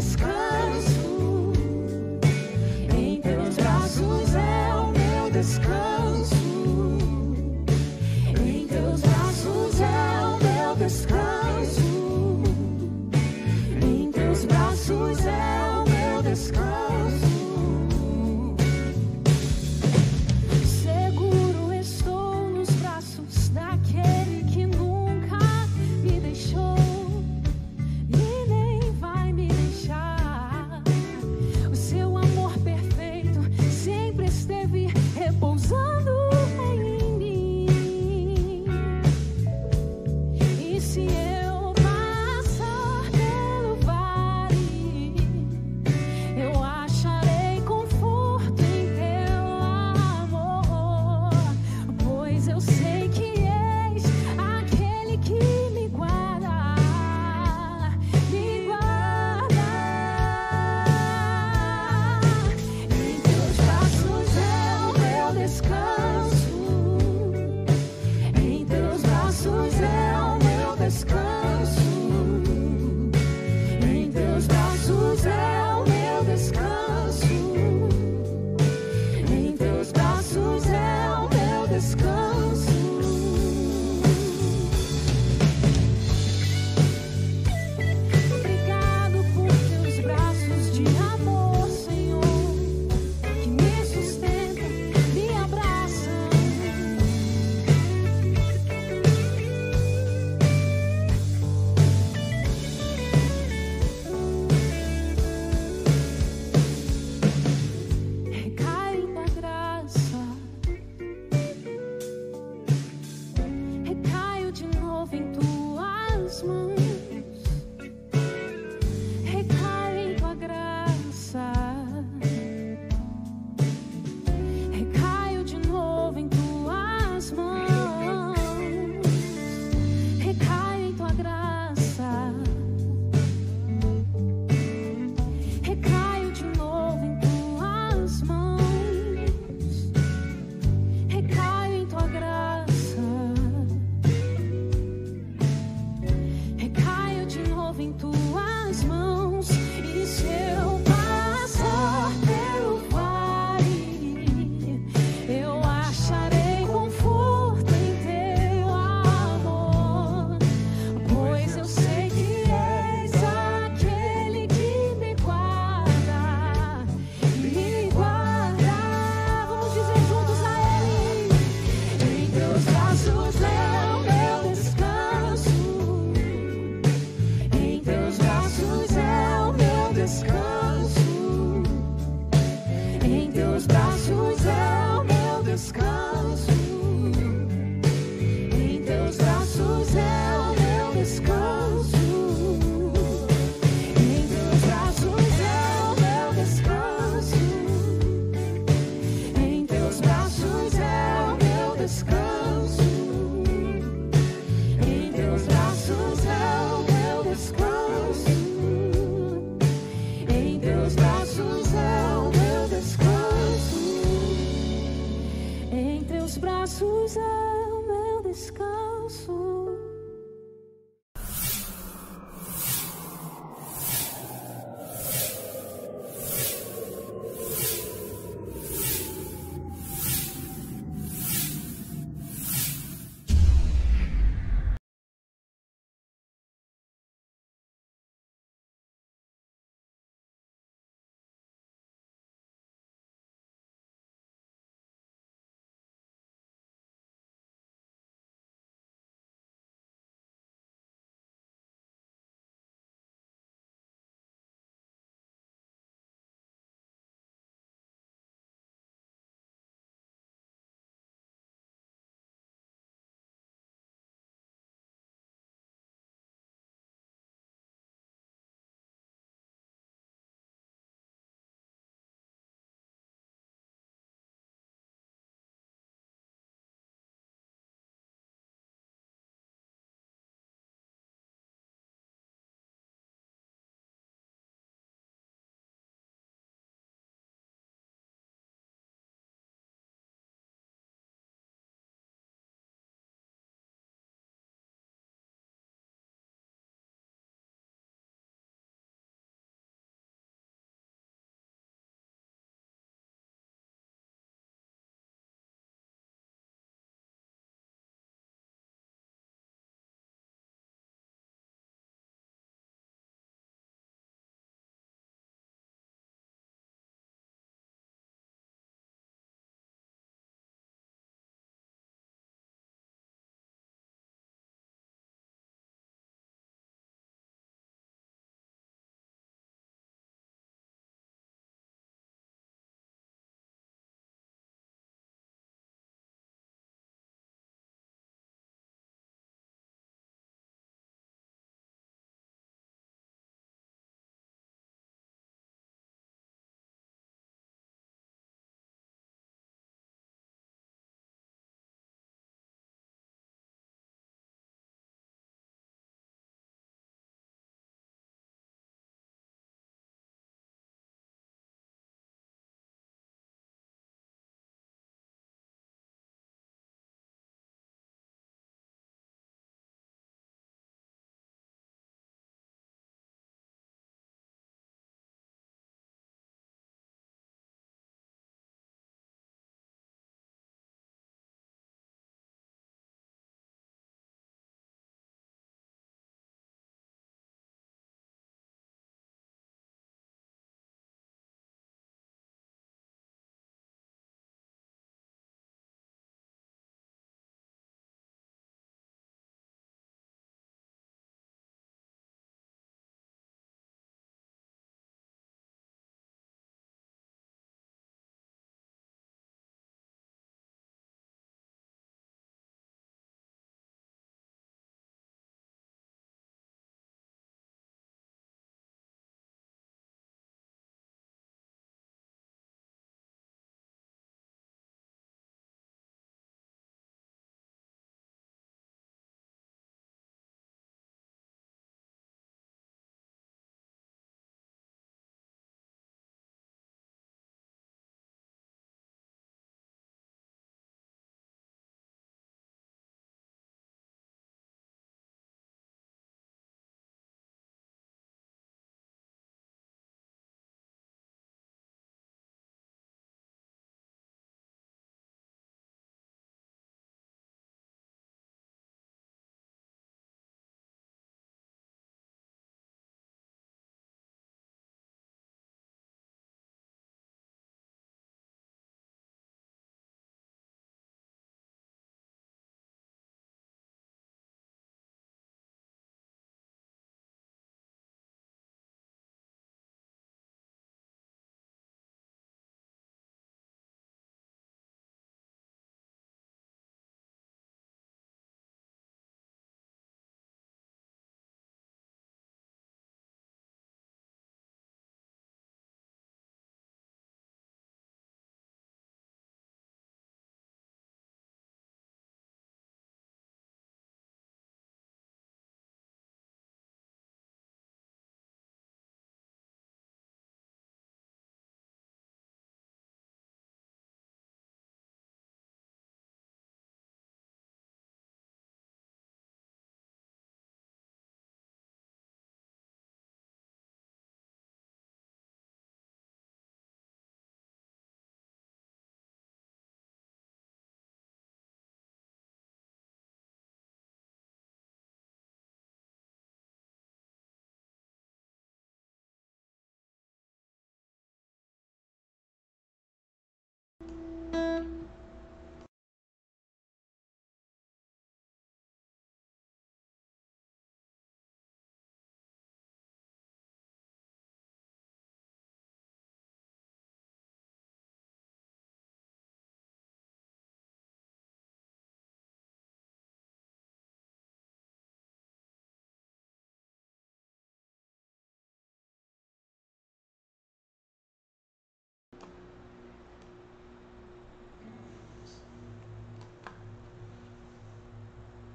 descanso. Em teus braços é o meu descanso. Em teus braços é o meu descanso. Em teus braços é o meu descanso. Seguro estou nos braços daquele que nunca me deixou e nem vai me deixar. O seu amor perfeito sempre esteve repousando em mim. E se eu passar pelo vale, eu acharei conforto em teu amor, pois eu sei que és aquele que me guarda, me guarda. Em teus braços é o meu descanso. Em teus braços é o meu descanso. Em teus braços é o meu descanso. Em teus braços é o meu descanso. Obrigado por teus braços de amor, Senhor, que me sustentam, me abraçam. Recai tua graça, recaio de novo em tuas mãos. Recaio em tua graça, recaio de novo em tuas mãos. Recaio em tua graça, recaio de novo em tuas mãos. Recaio em tua graça, recaio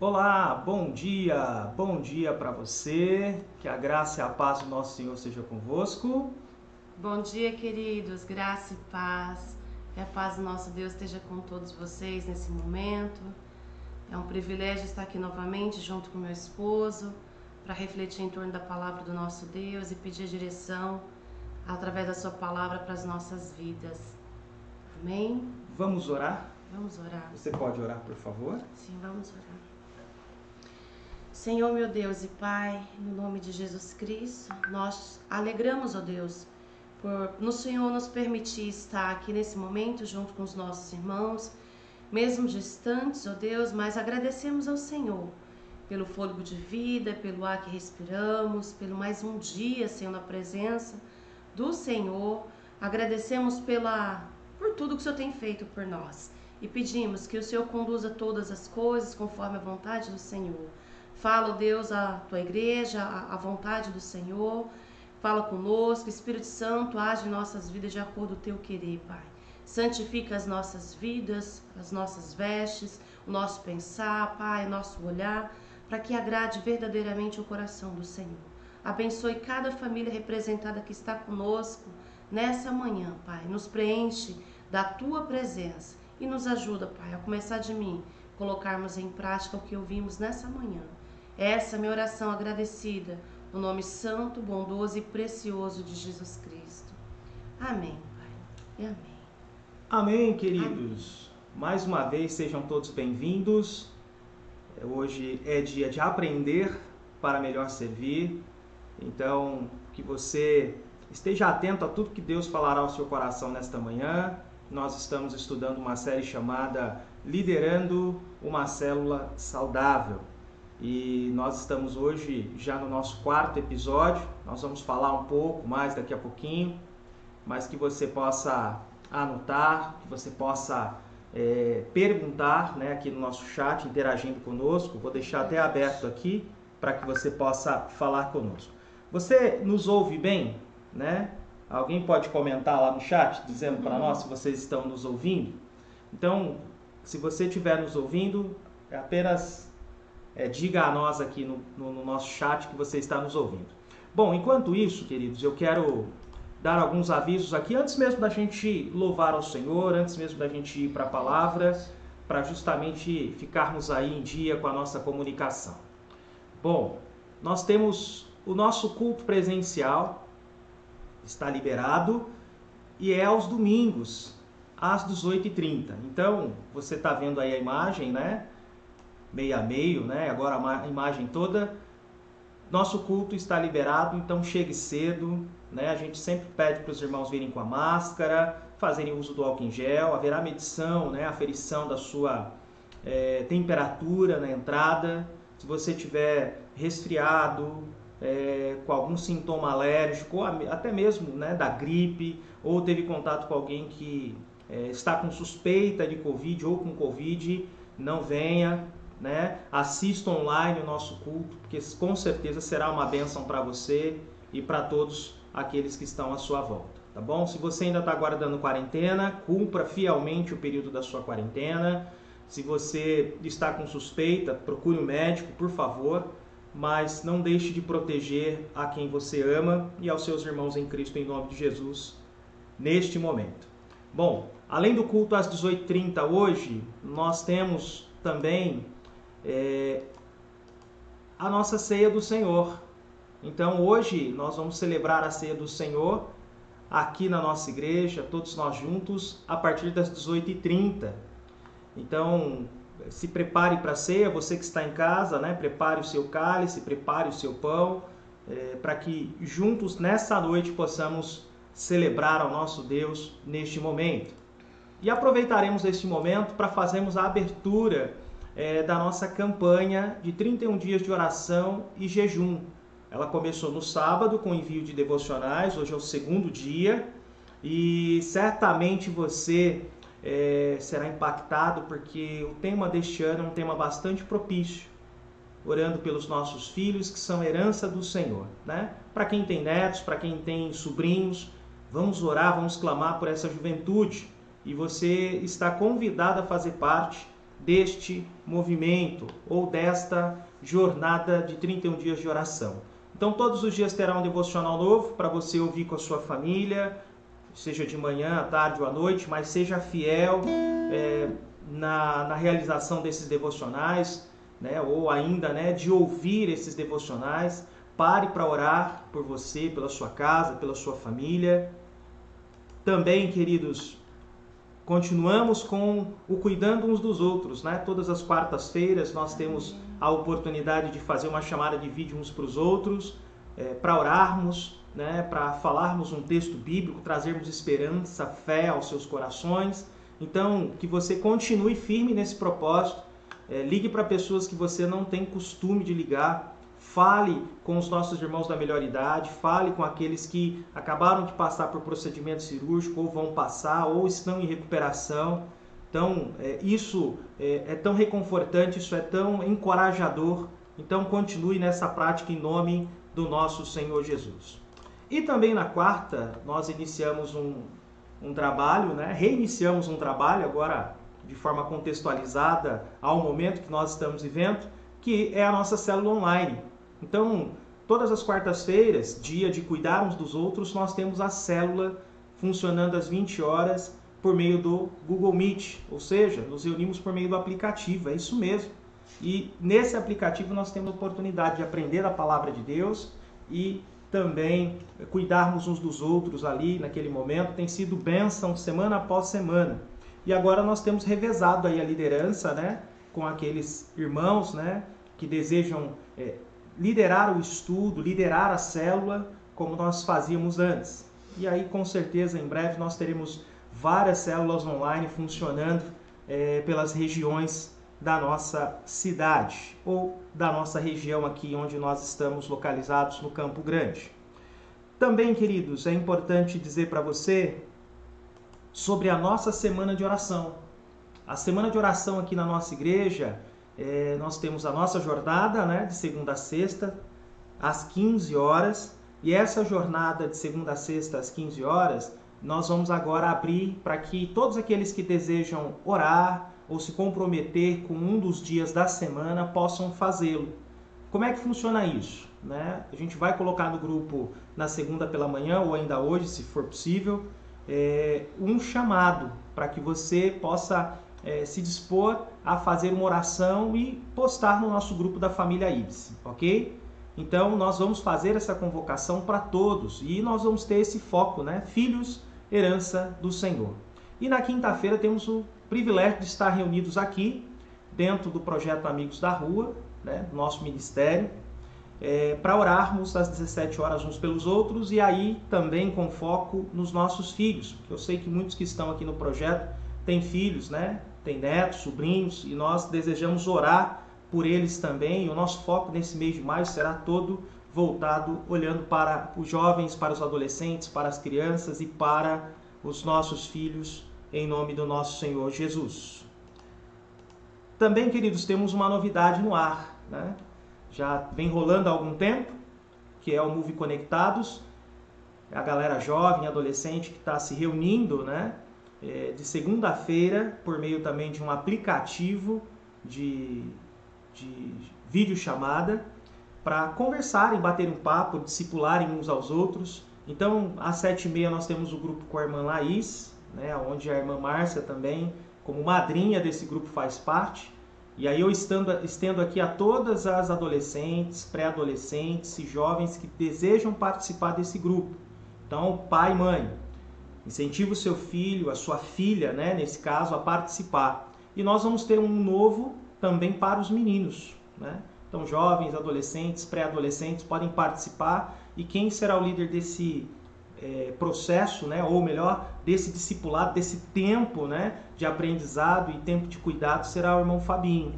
Olá, bom dia para você, que a graça e a paz do nosso Senhor seja convosco. Bom dia, queridos, graça e paz. Que a paz do nosso Deus esteja com todos vocês nesse momento. É um privilégio estar aqui novamente junto com meu esposo para refletir em torno da palavra do nosso Deus e pedir direção através da sua palavra para as nossas vidas. Amém? Vamos orar? Vamos orar. Você pode orar, por favor? Sim, vamos orar. Senhor, meu Deus e Pai, no nome de Jesus Cristo, nós alegramos, ó Deus, por no Senhor nos permitir estar aqui nesse momento junto com os nossos irmãos, mesmo distantes, ó Deus, mas agradecemos ao Senhor pelo fôlego de vida, pelo ar que respiramos, pelo mais um dia, Senhor, na presença do Senhor. Agradecemos por tudo que o Senhor tem feito por nós e pedimos que o Senhor conduza todas as coisas conforme a vontade do Senhor. Fala, ó Deus, a tua igreja, a vontade do Senhor. Fala conosco, Espírito Santo, age em nossas vidas de acordo com o teu querer, Pai. Santifica as nossas vidas, as nossas vestes, o nosso pensar, Pai, o nosso olhar, para que agrade verdadeiramente o coração do Senhor. Abençoe cada família representada que está conosco nessa manhã, Pai. Nos preenche da tua presença e nos ajuda, Pai, a começar de mim, colocarmos em prática o que ouvimos nessa manhã. Essa é a minha oração agradecida, no nome santo, bondoso e precioso de Jesus Cristo. Amém, Pai, e amém. Amém, queridos. Mais uma vez, sejam todos bem-vindos. Hoje é dia de aprender para melhor servir. Então, que você esteja atento a tudo que Deus falará ao seu coração nesta manhã. Nós estamos estudando uma série chamada Liderando uma Célula Saudável. E nós estamos hoje já no nosso 4º episódio. Nós vamos falar um pouco mais daqui a pouquinho, mas que você possa anotar, que você possa perguntar, né, aqui no nosso chat, interagindo conosco. Vou deixar até aberto aqui para que você possa falar conosco. Você nos ouve bem, né? Alguém pode comentar lá no chat, dizendo para nós se vocês estão nos ouvindo? Então, se você estiver nos ouvindo, apenas diga a nós aqui no nosso chat que você está nos ouvindo. Bom, enquanto isso, queridos, eu quero dar alguns avisos aqui, antes mesmo da gente louvar ao Senhor, antes mesmo da gente ir para a palavra, para justamente ficarmos aí em dia com a nossa comunicação. Bom, nós temos o nosso culto presencial, está liberado, e é aos domingos, às 18h30. Então, você está vendo aí a imagem, né? Meio a meio, né? Agora a imagem toda. Nosso culto está liberado, então chegue cedo, né? A gente sempre pede para os irmãos virem com a máscara, fazerem uso do álcool em gel, haverá medição, né? Aferição da sua temperatura na entrada. Se você tiver resfriado, com algum sintoma alérgico, ou até mesmo, né, da gripe, ou teve contato com alguém que está com suspeita de Covid ou com Covid, não venha, né? Assista online o nosso culto, porque com certeza será uma bênção para você e para todos aqueles que estão à sua volta, tá bom? Se você ainda está guardando quarentena, cumpra fielmente o período da sua quarentena. Se você está com suspeita, procure um médico, por favor, mas não deixe de proteger a quem você ama e aos seus irmãos em Cristo, em nome de Jesus, neste momento. Bom, além do culto às 18h30 hoje, nós temos também a nossa ceia do Senhor. Então hoje nós vamos celebrar a ceia do Senhor aqui na nossa igreja, todos nós juntos, a partir das 18h30. Então, se prepare para a ceia, você que está em casa, né? Prepare o seu cálice, prepare o seu pão, para que juntos nessa noite possamos celebrar ao nosso Deus neste momento. E aproveitaremos este momento para fazermos a abertura da nossa campanha de 31 dias de oração e jejum. Ela começou no sábado com envio de devocionais, hoje é o 2º dia, e certamente você será impactado, porque o tema deste ano é um tema bastante propício, orando pelos nossos filhos, que são herança do Senhor, né? Para quem tem netos, para quem tem sobrinhos, vamos orar, vamos clamar por essa juventude, e você está convidado a fazer parte deste movimento ou desta jornada de 31 dias de oração. Então, todos os dias terá um devocional novo para você ouvir com a sua família, seja de manhã, à tarde ou à noite, mas seja fiel na realização desses devocionais, né? Ou ainda, né, de ouvir esses devocionais. Pare para orar por você, pela sua casa, pela sua família. Também, queridos, continuamos com o cuidando uns dos outros, né? Todas as quartas-feiras nós temos a oportunidade de fazer uma chamada de vídeo uns para os outros, para orarmos, né? Para falarmos um texto bíblico, trazermos esperança, fé aos seus corações. Então, que você continue firme nesse propósito. Ligue para pessoas que você não tem costume de ligar. Fale com os nossos irmãos da melhor idade, fale com aqueles que acabaram de passar por procedimento cirúrgico, ou vão passar, ou estão em recuperação. Então, isso é tão reconfortante, isso é tão encorajador. Então, continue nessa prática em nome do nosso Senhor Jesus. E também na quarta, nós iniciamos um trabalho, né? Reiniciamos um trabalho, agora de forma contextualizada ao momento que nós estamos vivendo, que é a nossa célula online. Então, todas as quartas-feiras, dia de cuidar uns dos outros, nós temos a célula funcionando às 20 horas por meio do Google Meet, ou seja, nos reunimos por meio do aplicativo, é isso mesmo. E nesse aplicativo nós temos a oportunidade de aprender a palavra de Deus e também cuidarmos uns dos outros ali naquele momento. Tem sido bênção semana após semana. E agora nós temos revezado aí a liderança, né, com aqueles irmãos, né, que desejam liderar o estudo, liderar a célula, como nós fazíamos antes. E aí, com certeza, em breve nós teremos várias células online funcionando pelas regiões da nossa cidade ou da nossa região aqui onde nós estamos localizados no Campo Grande. Também, queridos, é importante dizer para você sobre a nossa semana de oração. A semana de oração aqui na nossa igreja, nós temos a nossa jornada, né, de segunda a sexta, às 15 horas. E essa jornada de segunda a sexta, às 15 horas, nós vamos agora abrir para que todos aqueles que desejam orar ou se comprometer com um dos dias da semana possam fazê-lo. Como é que funciona isso, né? A gente vai colocar no grupo na segunda pela manhã, ou ainda hoje, se for possível, um chamado para que você possa se dispor a fazer uma oração e postar no nosso grupo da família Ibis, ok? Então, nós vamos fazer essa convocação para todos e nós vamos ter esse foco, né? Filhos, herança do Senhor. E na quinta-feira temos o privilégio de estar reunidos aqui, dentro do projeto Amigos da Rua, né? Nosso ministério, para orarmos às 17 horas uns pelos outros e aí também com foco nos nossos filhos, porque eu sei que muitos que estão aqui no projeto têm filhos, né? Tem netos, sobrinhos, e nós desejamos orar por eles também. O nosso foco nesse mês de maio será todo voltado, olhando para os jovens, para os adolescentes, para as crianças e para os nossos filhos, em nome do nosso Senhor Jesus. Também, queridos, temos uma novidade no ar, né? Já vem rolando há algum tempo, que é o Move Conectados. É a galera jovem, adolescente que está se reunindo, né? De segunda-feira, por meio também de um aplicativo de videochamada, para conversarem, baterem um papo, discipularem uns aos outros. Então, às 7h30 nós temos o grupo com a irmã Laís, né, onde a irmã Márcia também, como madrinha desse grupo, faz parte. E aí eu estendo aqui a todas as adolescentes, pré-adolescentes e jovens que desejam participar desse grupo. Então, pai e mãe, incentive o seu filho, a sua filha, né, nesse caso, a participar. E nós vamos ter um novo também para os meninos, né? Então, jovens, adolescentes, pré-adolescentes podem participar. E quem será o líder desse processo, né? Ou melhor, desse discipulado, desse tempo, né, de aprendizado e tempo de cuidado, será o irmão Fabinho.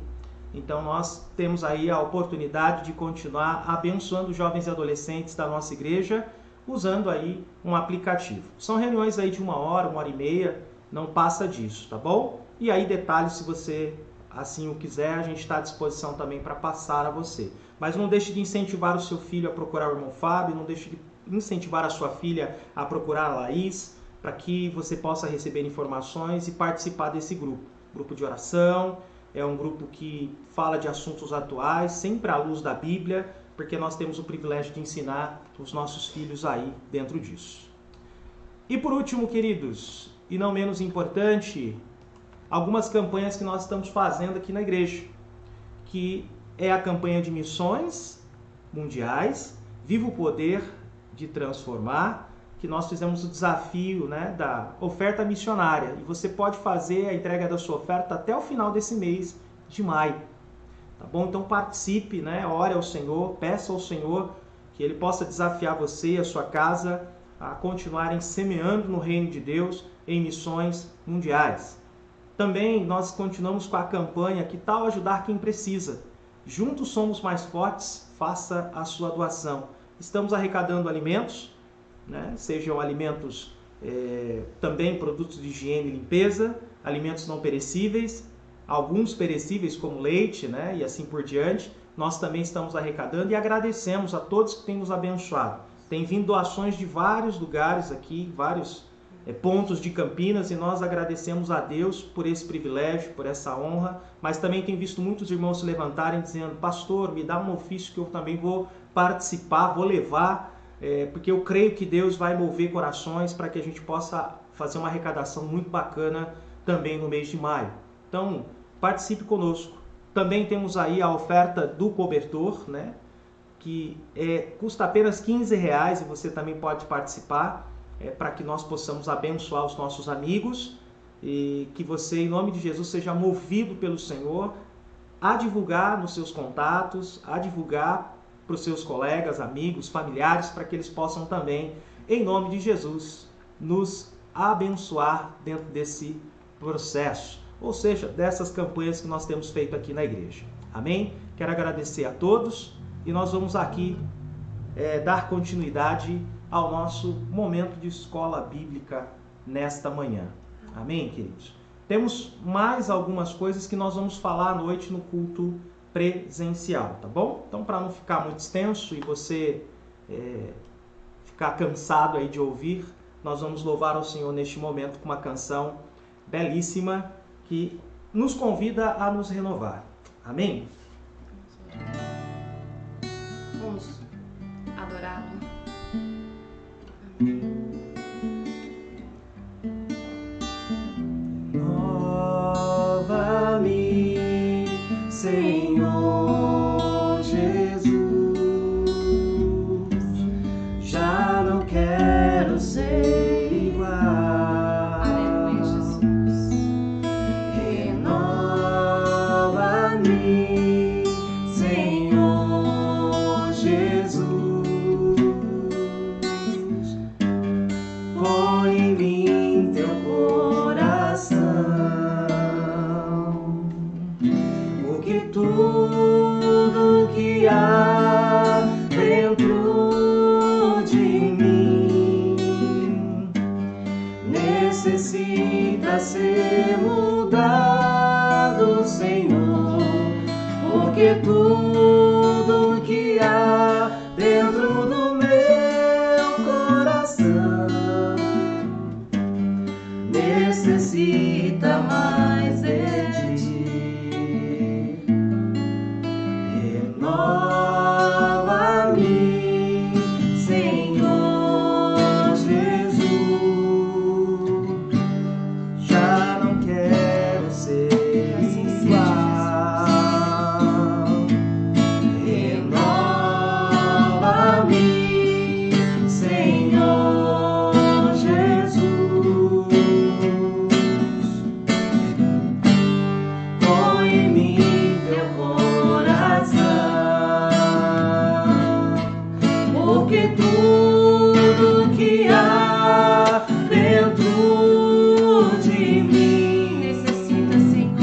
Então, nós temos aí a oportunidade de continuar abençoando os jovens e adolescentes da nossa igreja, usando aí um aplicativo. São reuniões aí de 1 hora, 1h30, não passa disso, tá bom? E aí detalhes, se você assim o quiser, a gente está à disposição também para passar a você. Mas não deixe de incentivar o seu filho a procurar o irmão Fábio, não deixe de incentivar a sua filha a procurar a Laís, para que você possa receber informações e participar desse grupo. Grupo de oração, é um grupo que fala de assuntos atuais, sempre à luz da Bíblia, porque nós temos o privilégio de ensinar os nossos filhos aí dentro disso. E por último, queridos, e não menos importante, algumas campanhas que nós estamos fazendo aqui na igreja, que é a campanha de missões mundiais, Viva o Poder de Transformar, que nós fizemos o desafio, né, da oferta missionária. E você pode fazer a entrega da sua oferta até o final desse mês de maio. Tá bom? Então participe, né? Ore ao Senhor, peça ao Senhor que Ele possa desafiar você e a sua casa a continuarem semeando no reino de Deus em missões mundiais. Também nós continuamos com a campanha Que Tal Ajudar Quem Precisa? Juntos somos mais fortes, faça a sua doação. Estamos arrecadando alimentos, né? Sejam alimentos, também produtos de higiene e limpeza, alimentos não perecíveis, alguns perecíveis como leite, né? E assim por diante. Nós também estamos arrecadando e agradecemos a todos que têm nos abençoado. Tem vindo doações de vários lugares aqui, vários pontos de Campinas, e nós agradecemos a Deus por esse privilégio, por essa honra, mas também tem visto muitos irmãos se levantarem dizendo: pastor, me dá um ofício que eu também vou participar, vou levar, porque eu creio que Deus vai mover corações para que a gente possa fazer uma arrecadação muito bacana também no mês de maio. Então, participe conosco. Também temos aí a oferta do cobertor, né? Que custa apenas R$15 e você também pode participar, para que nós possamos abençoar os nossos amigos e que você, em nome de Jesus, seja movido pelo Senhor a divulgar nos seus contatos, a divulgar para os seus colegas, amigos, familiares, para que eles possam também, em nome de Jesus, nos abençoar dentro desse processo, ou seja, dessas campanhas que nós temos feito aqui na igreja. Amém? Quero agradecer a todos e nós vamos aqui dar continuidade ao nosso momento de escola bíblica nesta manhã. Amém, queridos? Temos mais algumas coisas que nós vamos falar à noite no culto presencial, tá bom? Então, para não ficar muito extenso e você ficar cansado aí de ouvir, nós vamos louvar ao Senhor neste momento com uma canção belíssima que nos convida a nos renovar. Amém? Vamos adorá-lo. Renova-me, Senhor Jesus, já não quero ser igual. Aleluia, Jesus. Renova-me, Senhor Jesus, põe em mim teu coração, porque tudo que há dentro de mim necessita ser mudado, Senhor, porque tudo que há dentro do meu coração necessita mais de ti. Renova-me, Senhor Jesus, já não quero ser igual. Renova-me, Senhor Jesus, põe em mim teu coração, porque tudo que há dentro de mim Necessita, Senhor.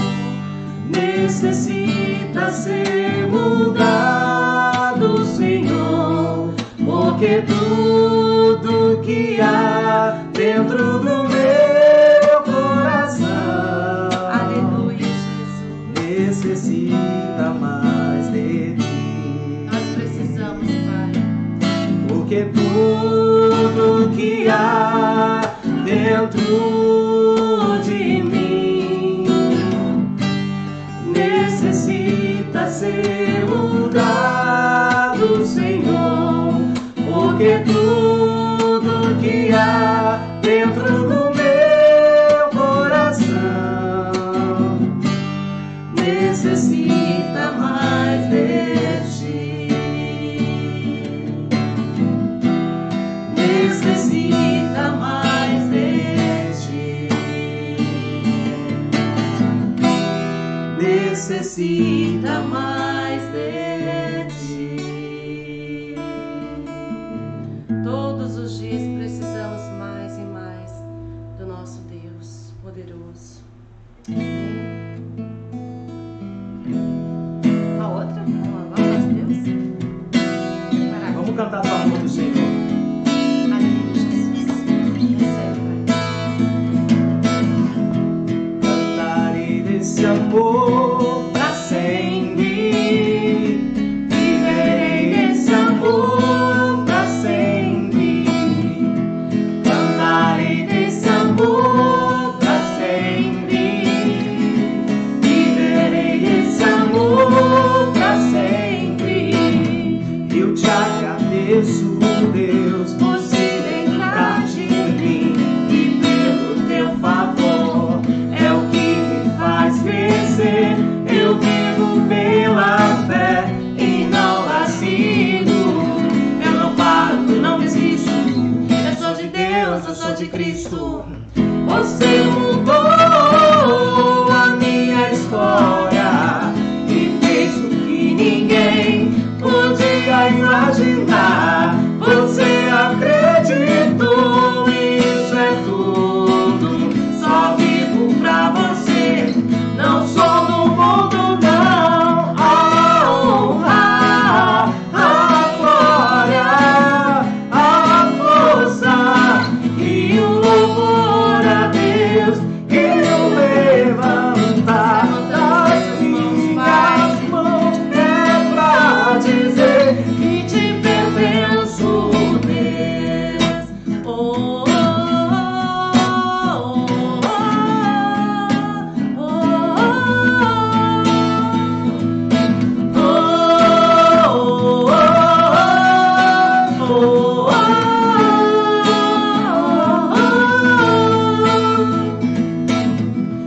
necessita ser mudado, Senhor, porque tudo que há dentro do meu coração Aleluia, Jesus. necessita mais de ti. Nós precisamos, Pai. Porque tudo que há dentro de mim porque tudo que há dentro do meu coração necessita mais de ti. Necessita mais de ti. Necessita mais de ti. Todos os dias precisamos mais e mais do nosso Deus poderoso. A outra? Vamos a Deus? Vamos cantar do amor do Senhor. Aleluia, Jesus. Recebe, Cantarei desse amor pra sempre. Viverei desse amor pra sempre. Cantarei desse amor pra sempre. Viverei desse amor pra sempre. Eu te agradeço, Deus, por se lembrar de mim e pelo teu favor. É o que me faz crescer. Eu vivo pela fé e não vacilo. Eu não paro, não desisto. Eu sou de Deus, eu sou de Cristo. Você mudou a minha história e fez o que ninguém podia imaginar. Você acreditou, isso é tudo. Só vivo pra você, não sou do mundo, não. A honra, a glória, a força e o louvor a Deus. Eu levantar das minhas mãos é pra dizer que te pertenço, Deus. Oh, oh, oh,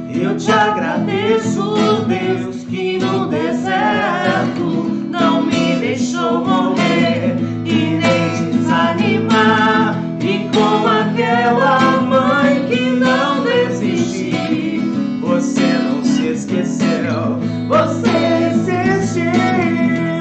eu te agradeço, Deus, que no deserto não me deixou morrer e nem desanimar. E como aquela mãe que não desistiu, você não se esqueceu, você existe.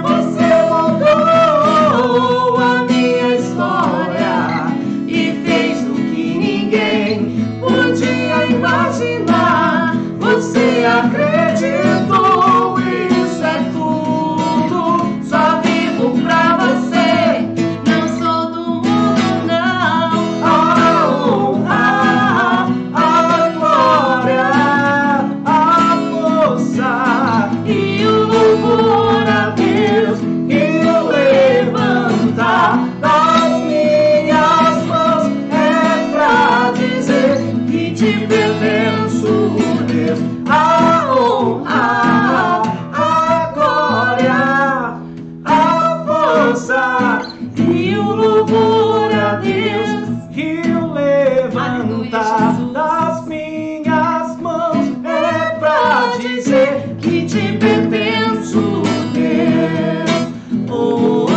Você mudou a minha história e fez o que ninguém podia imaginar. Você acreditou, isso é tudo. Só vivo pra você, não sou do mundo, não. A honra, a glória, a força e o louvor a Deus. Eu levantar das minhas mãos é pra dizer que te pertenço, Deus. A honra, a glória, a força e o louvor a Deus. Que eu levantar das minhas mãos é pra dizer que te pertenço, Deus. Oh, oh,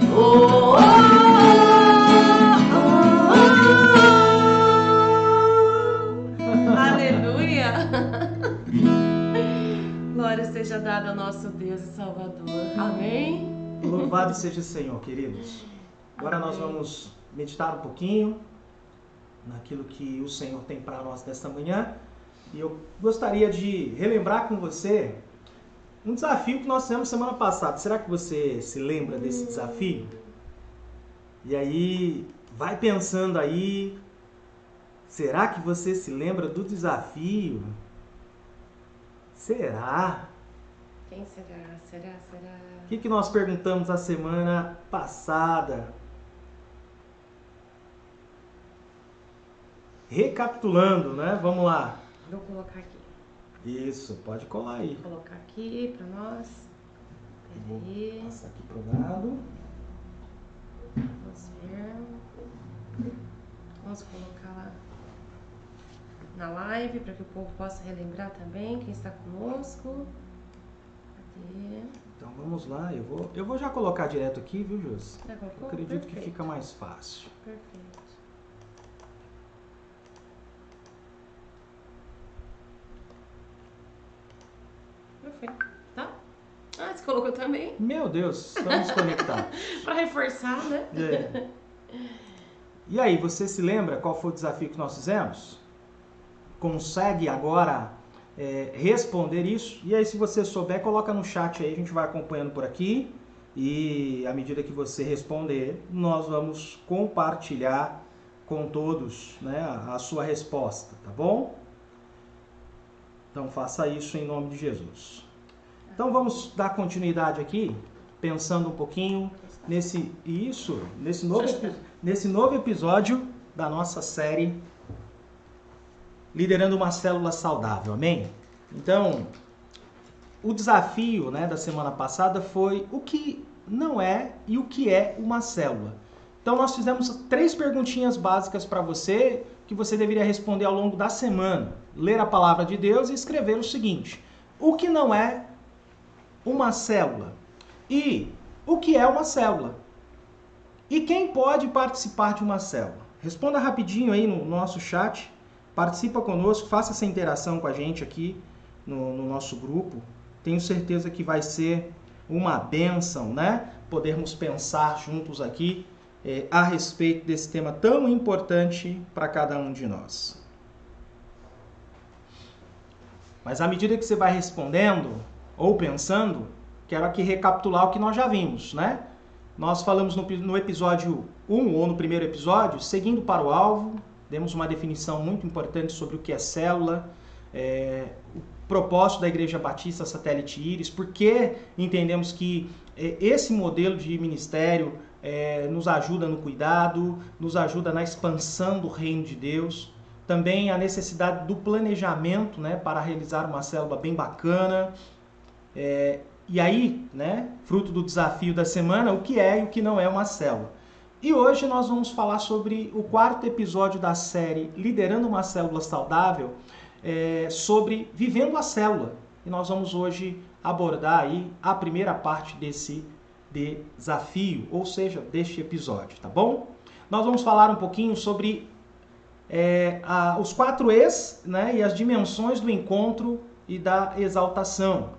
oh, oh, aleluia. Glória seja dada ao nosso Deus e Salvador. Amém. Louvado seja o Senhor, queridos. Agora nós vamos meditar um pouquinho naquilo que o Senhor tem para nós nesta manhã. E eu gostaria de relembrar com você um desafio que nós fizemos semana passada. Será que você se lembra desse desafio? E aí, vai pensando aí, será que você se lembra do desafio? Será? Quem será? Será? O que nós perguntamos a semana passada? recapitulando, né? Vamos lá. Vou colocar aqui. Isso, pode colar aí. Vou colocar aqui para nós. Vou Peraí. passar aqui pro lado. Vamos ver. Vamos colocar lá na live para que o povo possa relembrar também quem está conosco. Cadê? Então vamos lá, eu vou já colocar direto aqui, viu, Jus? Já colocou? Acredito que Perfeito. fica mais fácil. Perfeito. Perfeito. Tá? Ah, você colocou também? Meu Deus, estamos conectados. Para reforçar, né? É. E aí, você se lembra qual foi o desafio que nós fizemos? Consegue agora responder isso? E aí, se você souber, coloca no chat aí, a gente vai acompanhando por aqui. E à medida que você responder, nós vamos compartilhar com todos, né, a sua resposta, tá bom? Então faça isso em nome de Jesus. Então vamos dar continuidade aqui, pensando um pouquinho nesse novo episódio da nossa série Liderando uma Célula Saudável, amém? Então, o desafio, né, da semana passada foi o que não é e o que é uma célula. Então nós fizemos 3 perguntinhas básicas para você, que você deveria responder ao longo da semana. Ler a palavra de Deus e escrever o seguinte: o que não é uma célula? E o que é uma célula? E quem pode participar de uma célula? Responda rapidinho aí no nosso chat, participa conosco, faça essa interação com a gente aqui no nosso grupo. Tenho certeza que vai ser uma bênção, né? Podermos pensar juntos aqui a respeito desse tema tão importante para cada um de nós. Mas à medida que você vai respondendo ou pensando, quero aqui recapitular o que nós já vimos, né? Nós falamos no episódio 1, ou no primeiro episódio, seguindo para o alvo, demos uma definição muito importante sobre o que é célula, o propósito da Igreja Batista Satélite Íris, porque entendemos que esse modelo de ministério nos ajuda no cuidado, nos ajuda na expansão do reino de Deus. Também a necessidade do planejamento, né, para realizar uma célula bem bacana. E aí, né, fruto do desafio da semana, o que é e o que não é uma célula. E hoje nós vamos falar sobre o 4º episódio da série Liderando uma Célula Saudável, sobre vivendo a célula. E nós vamos hoje abordar aí a primeira parte desse desafio, ou seja, deste episódio, tá bom? Nós vamos falar um pouquinho sobre os 4 E's, né, e as dimensões do encontro e da exaltação.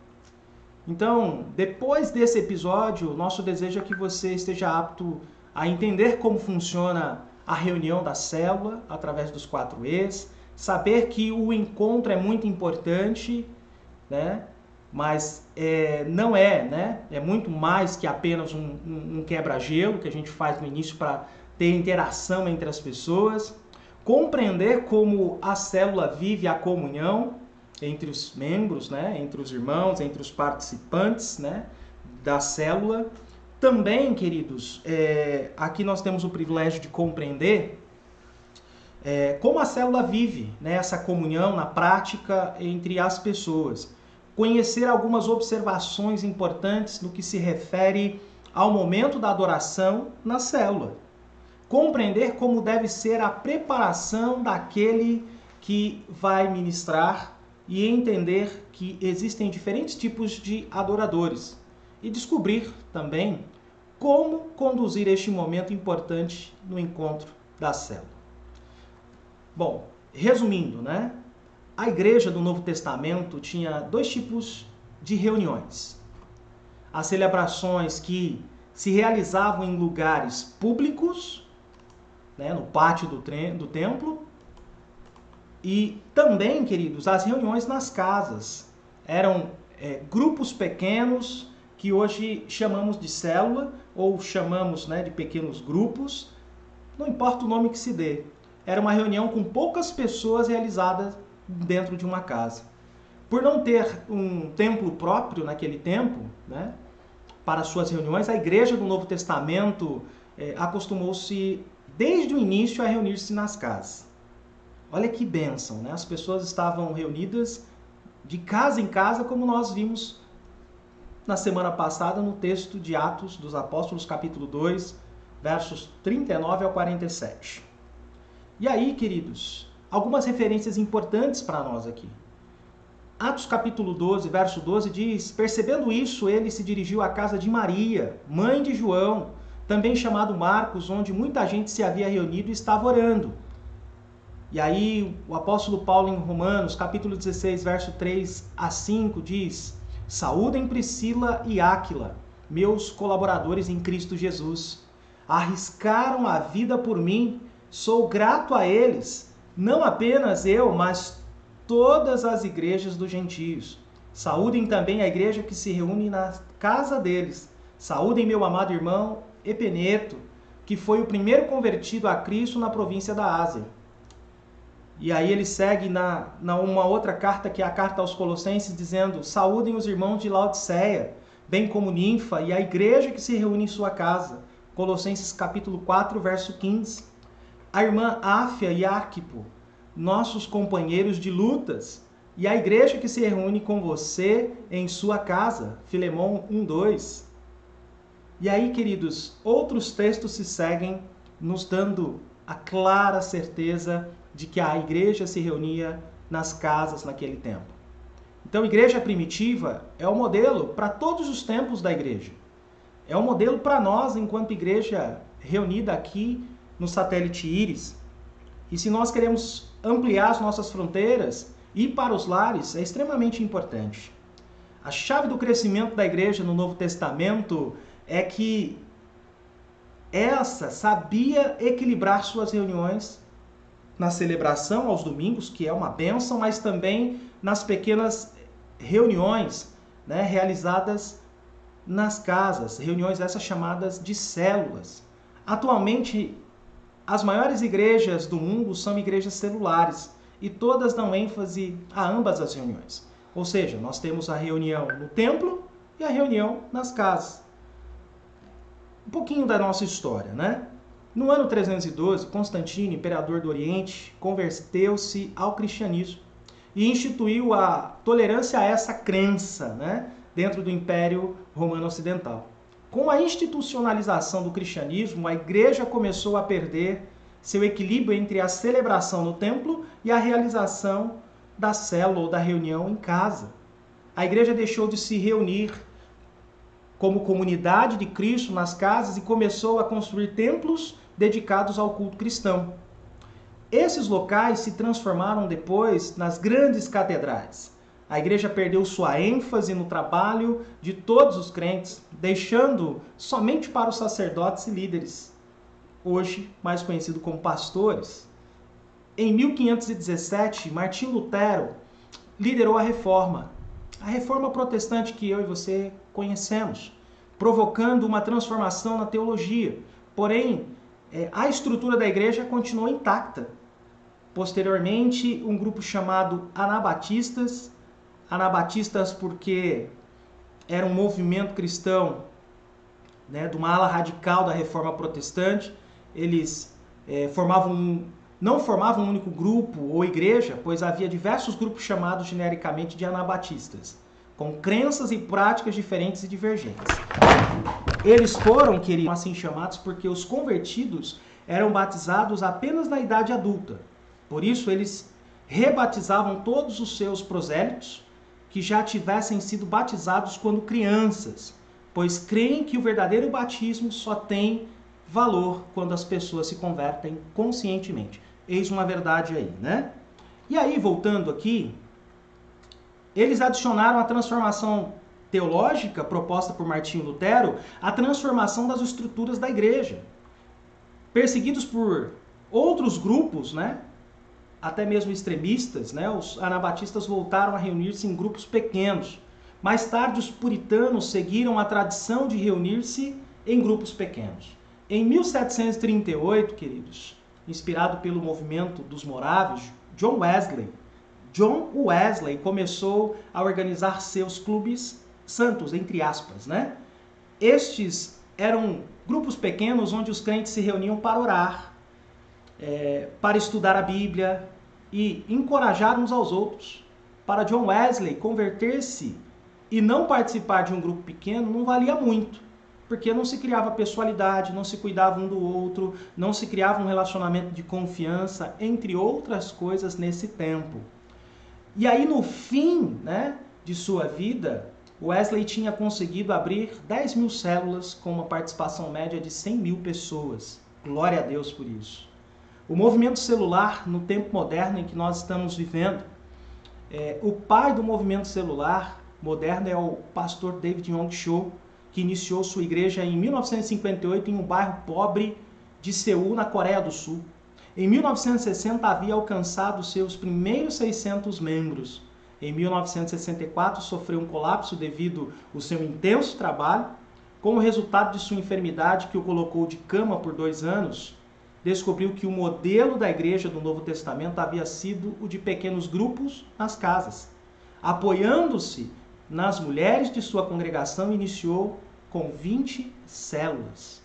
Então, depois desse episódio, nosso desejo é que você esteja apto a entender como funciona a reunião da célula através dos 4 E's, saber que o encontro é muito importante, né? Mas não né? É muito mais que apenas um quebra-gelo que a gente faz no início para ter interação entre as pessoas. Compreender como a célula vive a comunhão entre os membros, né? Entre os irmãos, entre os participantes, né, da célula. Também, queridos, aqui nós temos o privilégio de compreender como a célula vive, né, essa comunhão na prática entre as pessoas. Conhecer algumas observações importantes no que se refere ao momento da adoração na célula. Compreender como deve ser a preparação daquele que vai ministrar e entender que existem diferentes tipos de adoradores. E descobrir também como conduzir este momento importante no encontro da célula. Bom, resumindo, né? A igreja do Novo Testamento tinha 2 tipos de reuniões. As celebrações que se realizavam em lugares públicos, né, no pátio do templo, e também, queridos, as reuniões nas casas. Eram grupos pequenos, que hoje chamamos de célula, ou chamamos, né, de pequenos grupos, não importa o nome que se dê. Era uma reunião com poucas pessoas realizada dentro de uma casa. Por não ter um templo próprio naquele tempo, né, para suas reuniões, a igreja do Novo Testamento acostumou-se desde o início a reunir-se nas casas. Olha que bênção, né? As pessoas estavam reunidas de casa em casa, como nós vimos na semana passada no texto de Atos dos Apóstolos, capítulo 2, versos 39 ao 47. E aí, queridos, algumas referências importantes para nós aqui. Atos capítulo 12, verso 12 diz: percebendo isso, ele se dirigiu à casa de Maria, mãe de João, também chamado Marcos, onde muita gente se havia reunido e estava orando. E aí o apóstolo Paulo em Romanos, capítulo 16, verso 3 a 5, diz: saúdem Priscila e Áquila, meus colaboradores em Cristo Jesus. Arriscaram a vida por mim, sou grato a eles, não apenas eu, mas todas as igrejas dos gentios. Saúdem também a igreja que se reúne na casa deles. Saúdem meu amado irmão Epeneto, que foi o primeiro convertido a Cristo na província da Ásia. E aí ele segue na uma outra carta, que é a carta aos Colossenses, dizendo: saúdem os irmãos de Laodiceia, bem como Ninfa e a igreja que se reúne em sua casa. Colossenses capítulo 4, verso 15. A irmã Áfia e Arquipo, nossos companheiros de lutas, e a igreja que se reúne com você em sua casa. Filemão 1:2. E aí, queridos, outros textos se seguem, nos dando a clara certeza de que a igreja se reunia nas casas naquele tempo. Então, a igreja primitiva é o modelo para todos os tempos da igreja. É o modelo para nós, enquanto igreja reunida aqui no satélite Íris. E se nós queremos ampliar as nossas fronteiras, ir para os lares é extremamente importante. A chave do crescimento da igreja no Novo Testamento é que essa sabia equilibrar suas reuniões na celebração aos domingos, que é uma bênção, mas também nas pequenas reuniões, né, realizadas nas casas, reuniões essas chamadas de células. Atualmente, as maiores igrejas do mundo são igrejas celulares e todas dão ênfase a ambas as reuniões. Ou seja, nós temos a reunião no templo e a reunião nas casas. Um pouquinho da nossa história, né? No ano 312, Constantino, imperador do Oriente, converteu-se ao cristianismo e instituiu a tolerância a essa crença, né, dentro do Império Romano Ocidental. Com a institucionalização do cristianismo, a igreja começou a perder seu equilíbrio entre a celebração no templo e a realização da célula ou da reunião em casa. A igreja deixou de se reunir como comunidade de Cristo nas casas e começou a construir templos dedicados ao culto cristão. Esses locais se transformaram depois nas grandes catedrais. A igreja perdeu sua ênfase no trabalho de todos os crentes, deixando somente para os sacerdotes e líderes, hoje mais conhecido como pastores. Em 1517, Martinho Lutero liderou a reforma protestante que eu e você conhecemos, provocando uma transformação na teologia. Porém, a estrutura da igreja continuou intacta. Posteriormente, um grupo chamado Anabatistas porque era um movimento cristão, né, de uma ala radical da reforma protestante. Eles não formavam um único grupo ou igreja, pois havia diversos grupos chamados genericamente de anabatistas, com crenças e práticas diferentes e divergentes. Eles foram, queridos, assim chamados porque os convertidos eram batizados apenas na idade adulta. Por isso, eles rebatizavam todos os seus prosélitos que já tivessem sido batizados quando crianças, pois creem que o verdadeiro batismo só tem valor quando as pessoas se convertem conscientemente. Eis uma verdade aí, né? E aí, voltando aqui, eles adicionaram a transformação teológica proposta por Martinho Lutero, a transformação das estruturas da igreja. Perseguidos por outros grupos, né, até mesmo extremistas, né, os anabatistas voltaram a reunir-se em grupos pequenos. Mais tarde, os puritanos seguiram a tradição de reunir-se em grupos pequenos. Em 1738, queridos, inspirado pelo movimento dos morávios, John Wesley começou a organizar seus clubes santos, entre aspas, né? Estes eram grupos pequenos onde os crentes se reuniam para orar, para estudar a Bíblia, e encorajar uns aos outros. Para John Wesley, converter-se e não participar de um grupo pequeno não valia muito, porque não se criava pessoalidade, não se cuidava um do outro, não se criava um relacionamento de confiança, entre outras coisas nesse tempo. E aí no fim, né, de sua vida, Wesley tinha conseguido abrir 10 mil células com uma participação média de 100 mil pessoas. Glória a Deus por isso. O movimento celular, no tempo moderno em que nós estamos vivendo, o pai do movimento celular moderno é o pastor David Yong Cho, que iniciou sua igreja em 1958 em um bairro pobre de Seul, na Coreia do Sul. Em 1960 havia alcançado seus primeiros 600 membros. Em 1964 sofreu um colapso devido ao seu intenso trabalho. Como resultado de sua enfermidade, que o colocou de cama por 2 anos, descobriu que o modelo da igreja do Novo Testamento havia sido o de pequenos grupos nas casas. Apoiando-se nas mulheres de sua congregação, iniciou com 20 células.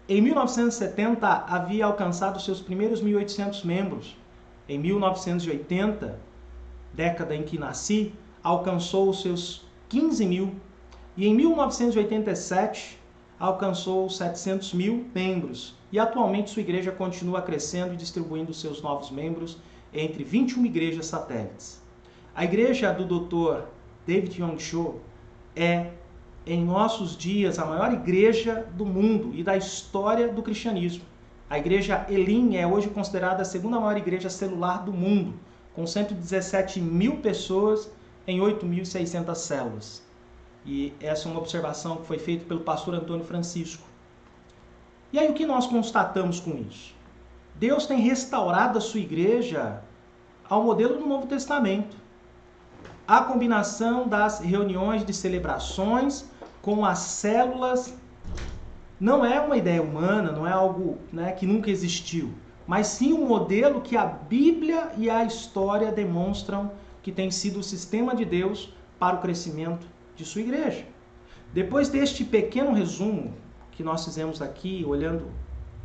Em 1970, havia alcançado seus primeiros 1.800 membros. Em 1980, década em que nasci, alcançou os seus 15 mil. E em 1987, alcançou 700 mil membros. E atualmente sua igreja continua crescendo e distribuindo seus novos membros entre 21 igrejas satélites. A igreja do Dr. David Yong Cho é, em nossos dias, a maior igreja do mundo e da história do cristianismo. A igreja Elim é hoje considerada a segunda maior igreja celular do mundo, com 117 mil pessoas em 8.600 células. E essa é uma observação que foi feita pelo pastor Antônio Francisco. E aí o que nós constatamos com isso? Deus tem restaurado a sua igreja ao modelo do Novo Testamento. A combinação das reuniões de celebrações com as células não é uma ideia humana, não é algo, né, que nunca existiu, mas sim um modelo que a Bíblia e a história demonstram que tem sido o sistema de Deus para o crescimento de sua igreja. Depois deste pequeno resumo que nós fizemos aqui, olhando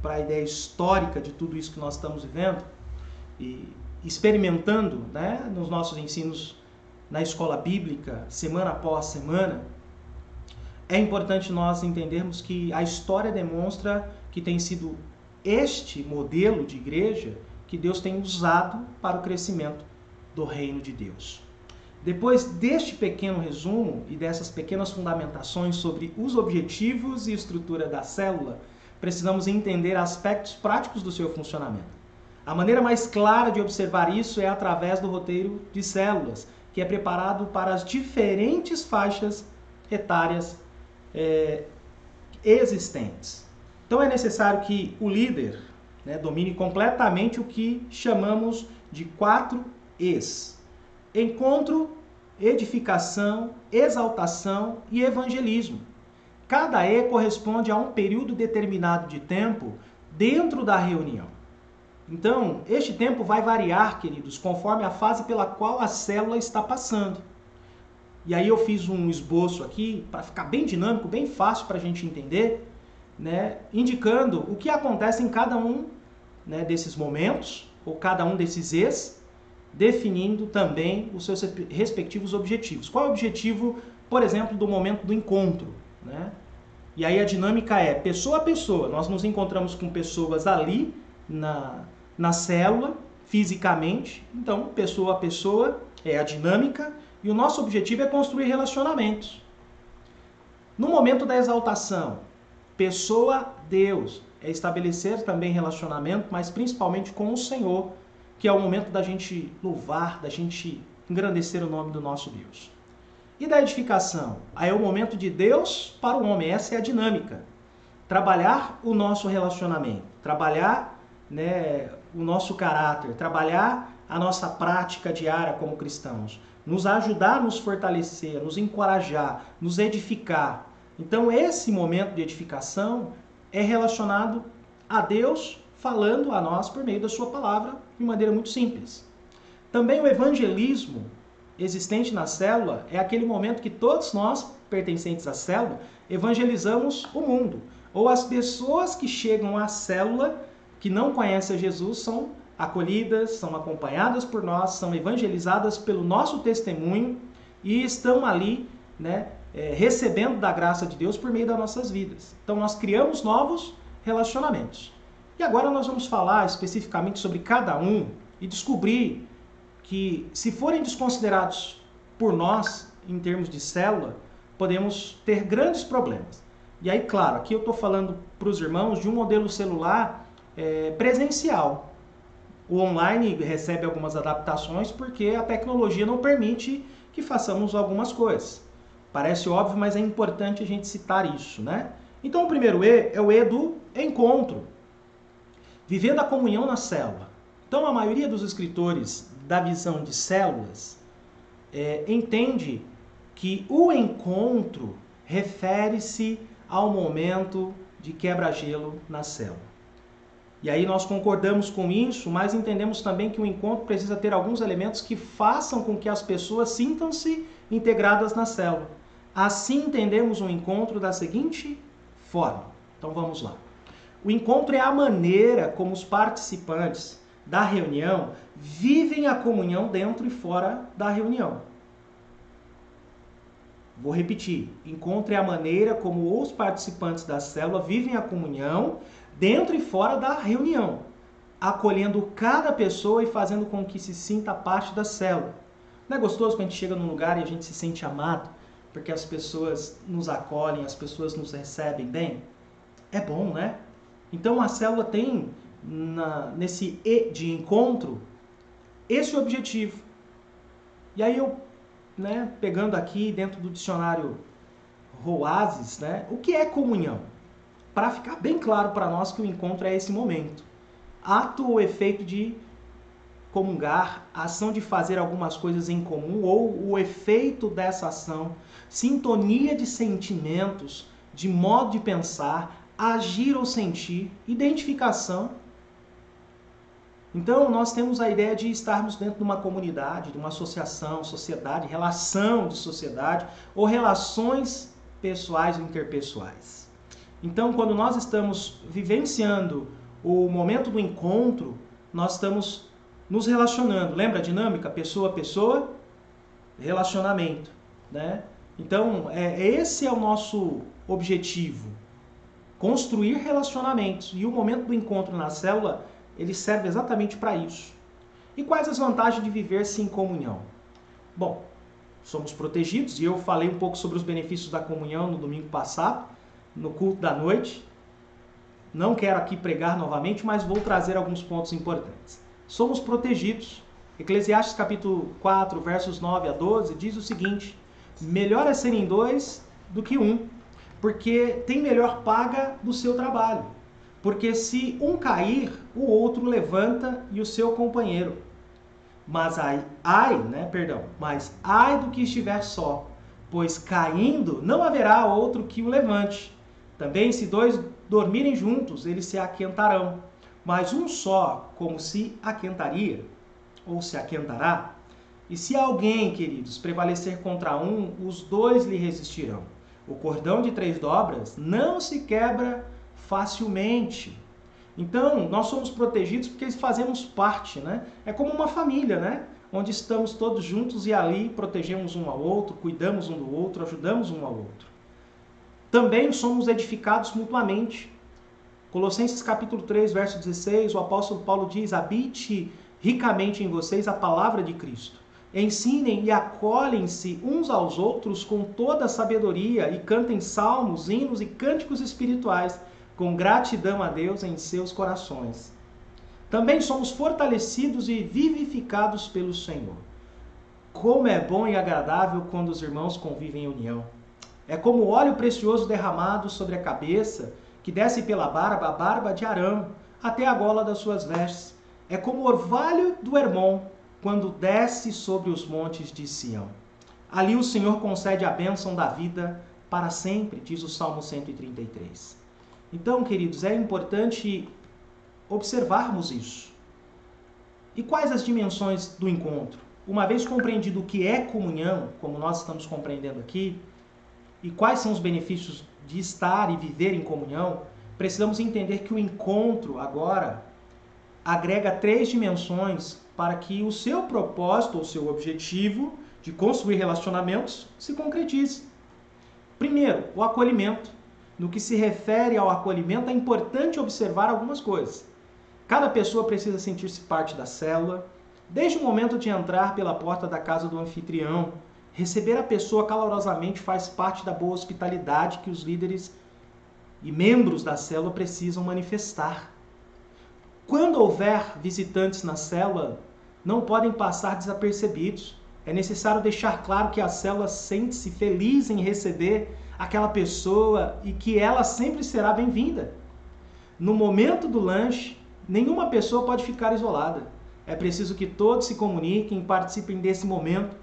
para a ideia histórica de tudo isso que nós estamos vivendo e experimentando, né, nos nossos ensinos na escola bíblica, semana após semana, é importante nós entendermos que a história demonstra que tem sido este modelo de igreja que Deus tem usado para o crescimento do reino de Deus. Depois deste pequeno resumo e dessas pequenas fundamentações sobre os objetivos e estrutura da célula, precisamos entender aspectos práticos do seu funcionamento. A maneira mais clara de observar isso é através do roteiro de células, que é preparado para as diferentes faixas etárias existentes. Então é necessário que o líder, né, domine completamente o que chamamos de 4 E's. Encontro, edificação, exaltação e evangelismo. Cada E corresponde a um período determinado de tempo dentro da reunião. Então, este tempo vai variar, queridos, conforme a fase pela qual a célula está passando. E aí eu fiz um esboço aqui para ficar bem dinâmico, bem fácil para a gente entender, né, indicando o que acontece em cada um, né, desses momentos, ou cada um desses E's, definindo também os seus respectivos objetivos. Qual é o objetivo, por exemplo, do momento do encontro, né? E aí a dinâmica é pessoa a pessoa. Nós nos encontramos com pessoas ali na célula, fisicamente. Então, pessoa a pessoa é a dinâmica e o nosso objetivo é construir relacionamentos. No momento da exaltação, pessoa Deus, é estabelecer também relacionamento, mas principalmente com o Senhor, que é o momento da gente louvar, da gente engrandecer o nome do nosso Deus. E da edificação? Aí é o momento de Deus para o homem, essa é a dinâmica. Trabalhar o nosso relacionamento, trabalhar, né, o nosso caráter, trabalhar a nossa prática diária como cristãos, nos ajudar a nos fortalecer, nos encorajar, nos edificar. Então esse momento de edificação é relacionado a Deus falando a nós por meio da sua palavra de maneira muito simples. Também o evangelismo existente na célula é aquele momento que todos nós, pertencentes à célula, evangelizamos o mundo. Ou as pessoas que chegam à célula, que não conhecem a Jesus, são acolhidas, são acompanhadas por nós, são evangelizadas pelo nosso testemunho e estão ali, né, recebendo da graça de Deus por meio das nossas vidas. Então nós criamos novos relacionamentos. E agora nós vamos falar especificamente sobre cada um e descobrir que, se forem desconsiderados por nós, em termos de célula, podemos ter grandes problemas. E aí, claro, aqui eu estou falando para os irmãos de um modelo celular presencial. O online recebe algumas adaptações porque a tecnologia não permite que façamos algumas coisas. Parece óbvio, mas é importante a gente citar isso, né? Então, o primeiro E é o E do encontro. Vivendo a comunhão na célula. Então, a maioria dos escritores da visão de células entende que o encontro refere-se ao momento de quebra-gelo na célula. E aí nós concordamos com isso, mas entendemos também que o encontro precisa ter alguns elementos que façam com que as pessoas sintam-se integradas na célula. Assim entendemos o encontro da seguinte forma. Então vamos lá. O encontro é a maneira como os participantes da reunião vivem a comunhão dentro e fora da reunião. Vou repetir. Encontro é a maneira como os participantes da célula vivem a comunhão dentro e fora da reunião, acolhendo cada pessoa e fazendo com que se sinta parte da célula. Não é gostoso quando a gente chega num lugar e a gente se sente amado, porque as pessoas nos acolhem, as pessoas nos recebem bem? É bom, né? Então a célula tem, nesse E de encontro, esse objetivo. E aí eu, pegando aqui dentro do dicionário Roazes, o que é comunhão? Para ficar bem claro para nós que o encontro é esse momento. Ato ou efeito de comungar, ação de fazer algumas coisas em comum, ou o efeito dessa ação, sintonia de sentimentos, de modo de pensar, agir ou sentir, identificação. Então, nós temos a ideia de estarmos dentro de uma comunidade, de uma associação, sociedade, relação de sociedade, ou relações pessoais ou interpessoais. Então, quando nós estamos vivenciando o momento do encontro, nós estamos nos relacionando. Lembra a dinâmica? Pessoa a pessoa, relacionamento, né? Então, esse é o nosso objetivo. Construir relacionamentos. E o momento do encontro na célula, ele serve exatamente para isso. E quais as vantagens de viver-se em comunhão? Bom, somos protegidos, e eu falei um pouco sobre os benefícios da comunhão no domingo passado, no culto da noite. Não quero aqui pregar novamente, mas vou trazer alguns pontos importantes. Somos protegidos. Eclesiastes capítulo 4, versos 9 a 12, diz o seguinte: melhor é serem dois do que um, porque tem melhor paga do seu trabalho. Porque se um cair, o outro levanta e o seu companheiro. Mas ai do que estiver só, pois caindo não haverá outro que o levante. Também se dois dormirem juntos, eles se aquentarão. Mas um só, como se aquentaria, ou se aquentará. E se alguém, queridos, prevalecer contra um, os dois lhe resistirão. O cordão de 3 dobras não se quebra facilmente. Então, nós somos protegidos porque fazemos parte, É como uma família, Onde estamos todos juntos e ali protegemos um ao outro, cuidamos um do outro, ajudamos um ao outro. Também somos edificados mutuamente. Colossenses capítulo 3, verso 16, o apóstolo Paulo diz: habite ricamente em vocês a palavra de Cristo. Ensinem e acolhem-se uns aos outros com toda a sabedoria e cantem salmos, hinos e cânticos espirituais, com gratidão a Deus em seus corações. Também somos fortalecidos e vivificados pelo Senhor. Como é bom e agradável quando os irmãos convivem em união. É como óleo precioso derramado sobre a cabeça, que desce pela barba, a barba de Arão, até a gola das suas vestes. É como o orvalho do Hermon, quando desce sobre os montes de Sião. Ali o Senhor concede a bênção da vida para sempre, diz o Salmo 133. Então, queridos, é importante observarmos isso. E quais as dimensões do encontro? Uma vez compreendido o que é comunhão, como nós estamos compreendendo aqui, e quais são os benefícios de estar e viver em comunhão, precisamos entender que o encontro agora agrega 3 dimensões para que o seu propósito ou seu objetivo de construir relacionamentos se concretize. Primeiro, o acolhimento. No que se refere ao acolhimento, é importante observar algumas coisas. Cada pessoa precisa sentir-se parte da célula, desde o momento de entrar pela porta da casa do anfitrião. Receber a pessoa calorosamente faz parte da boa hospitalidade que os líderes e membros da célula precisam manifestar. Quando houver visitantes na célula, não podem passar desapercebidos. É necessário deixar claro que a célula sente-se feliz em receber aquela pessoa e que ela sempre será bem-vinda. No momento do lanche, nenhuma pessoa pode ficar isolada. É preciso que todos se comuniquem e participem desse momento.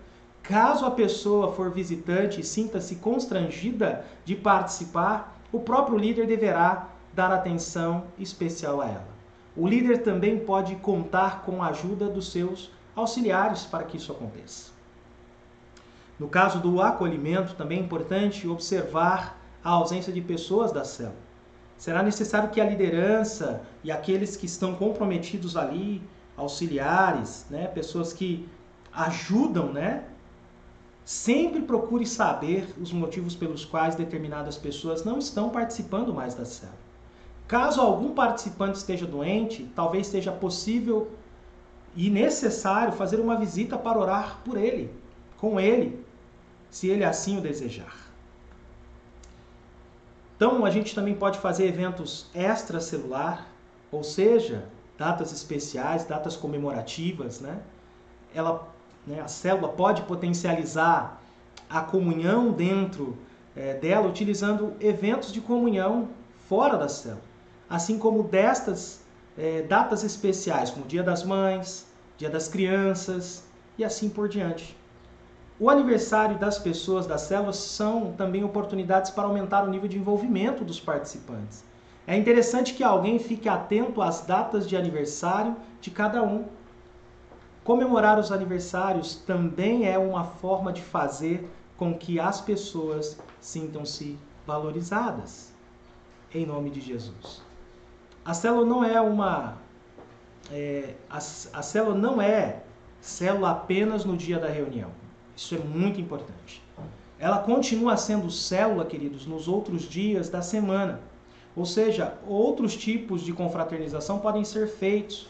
Caso a pessoa for visitante e sinta-se constrangida de participar, o próprio líder deverá dar atenção especial a ela. O líder também pode contar com a ajuda dos seus auxiliares para que isso aconteça. No caso do acolhimento, também é importante observar a ausência de pessoas da célula. Será necessário que a liderança e aqueles que estão comprometidos ali, auxiliares, pessoas que ajudam, sempre procure saber os motivos pelos quais determinadas pessoas não estão participando mais da célula. Caso algum participante esteja doente, talvez seja possível e necessário fazer uma visita para orar por ele, com ele, se ele assim o desejar. Então, a gente também pode fazer eventos extracelular, ou seja, datas especiais, datas comemorativas, a célula pode potencializar a comunhão dentro dela, utilizando eventos de comunhão fora da célula. Assim como destas datas especiais, como Dia das Mães, Dia das Crianças e assim por diante. O aniversário das pessoas das células são também oportunidades para aumentar o nível de envolvimento dos participantes. É interessante que alguém fique atento às datas de aniversário de cada um. Comemorar os aniversários também é uma forma de fazer com que as pessoas sintam-se valorizadas. Em nome de Jesus. A célula não é a célula não é célula apenas no dia da reunião. Isso é muito importante. Ela continua sendo célula, queridos, nos outros dias da semana. Ou seja, outros tipos de confraternização podem ser feitos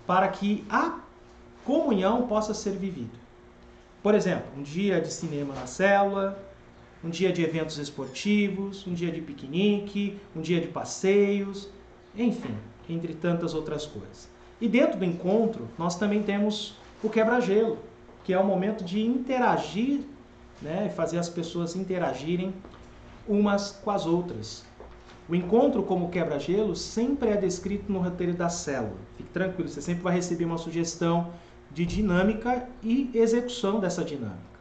para que a comunhão possa ser vivida. Por exemplo, um dia de cinema na célula, um dia de eventos esportivos, um dia de piquenique, um dia de passeios, enfim, entre tantas outras coisas. E dentro do encontro, nós também temos o quebra-gelo, que é o momento de interagir, fazer as pessoas interagirem umas com as outras. O encontro como quebra-gelo sempre é descrito no roteiro da célula. Fique tranquilo, você sempre vai receber uma sugestão de dinâmica e execução dessa dinâmica.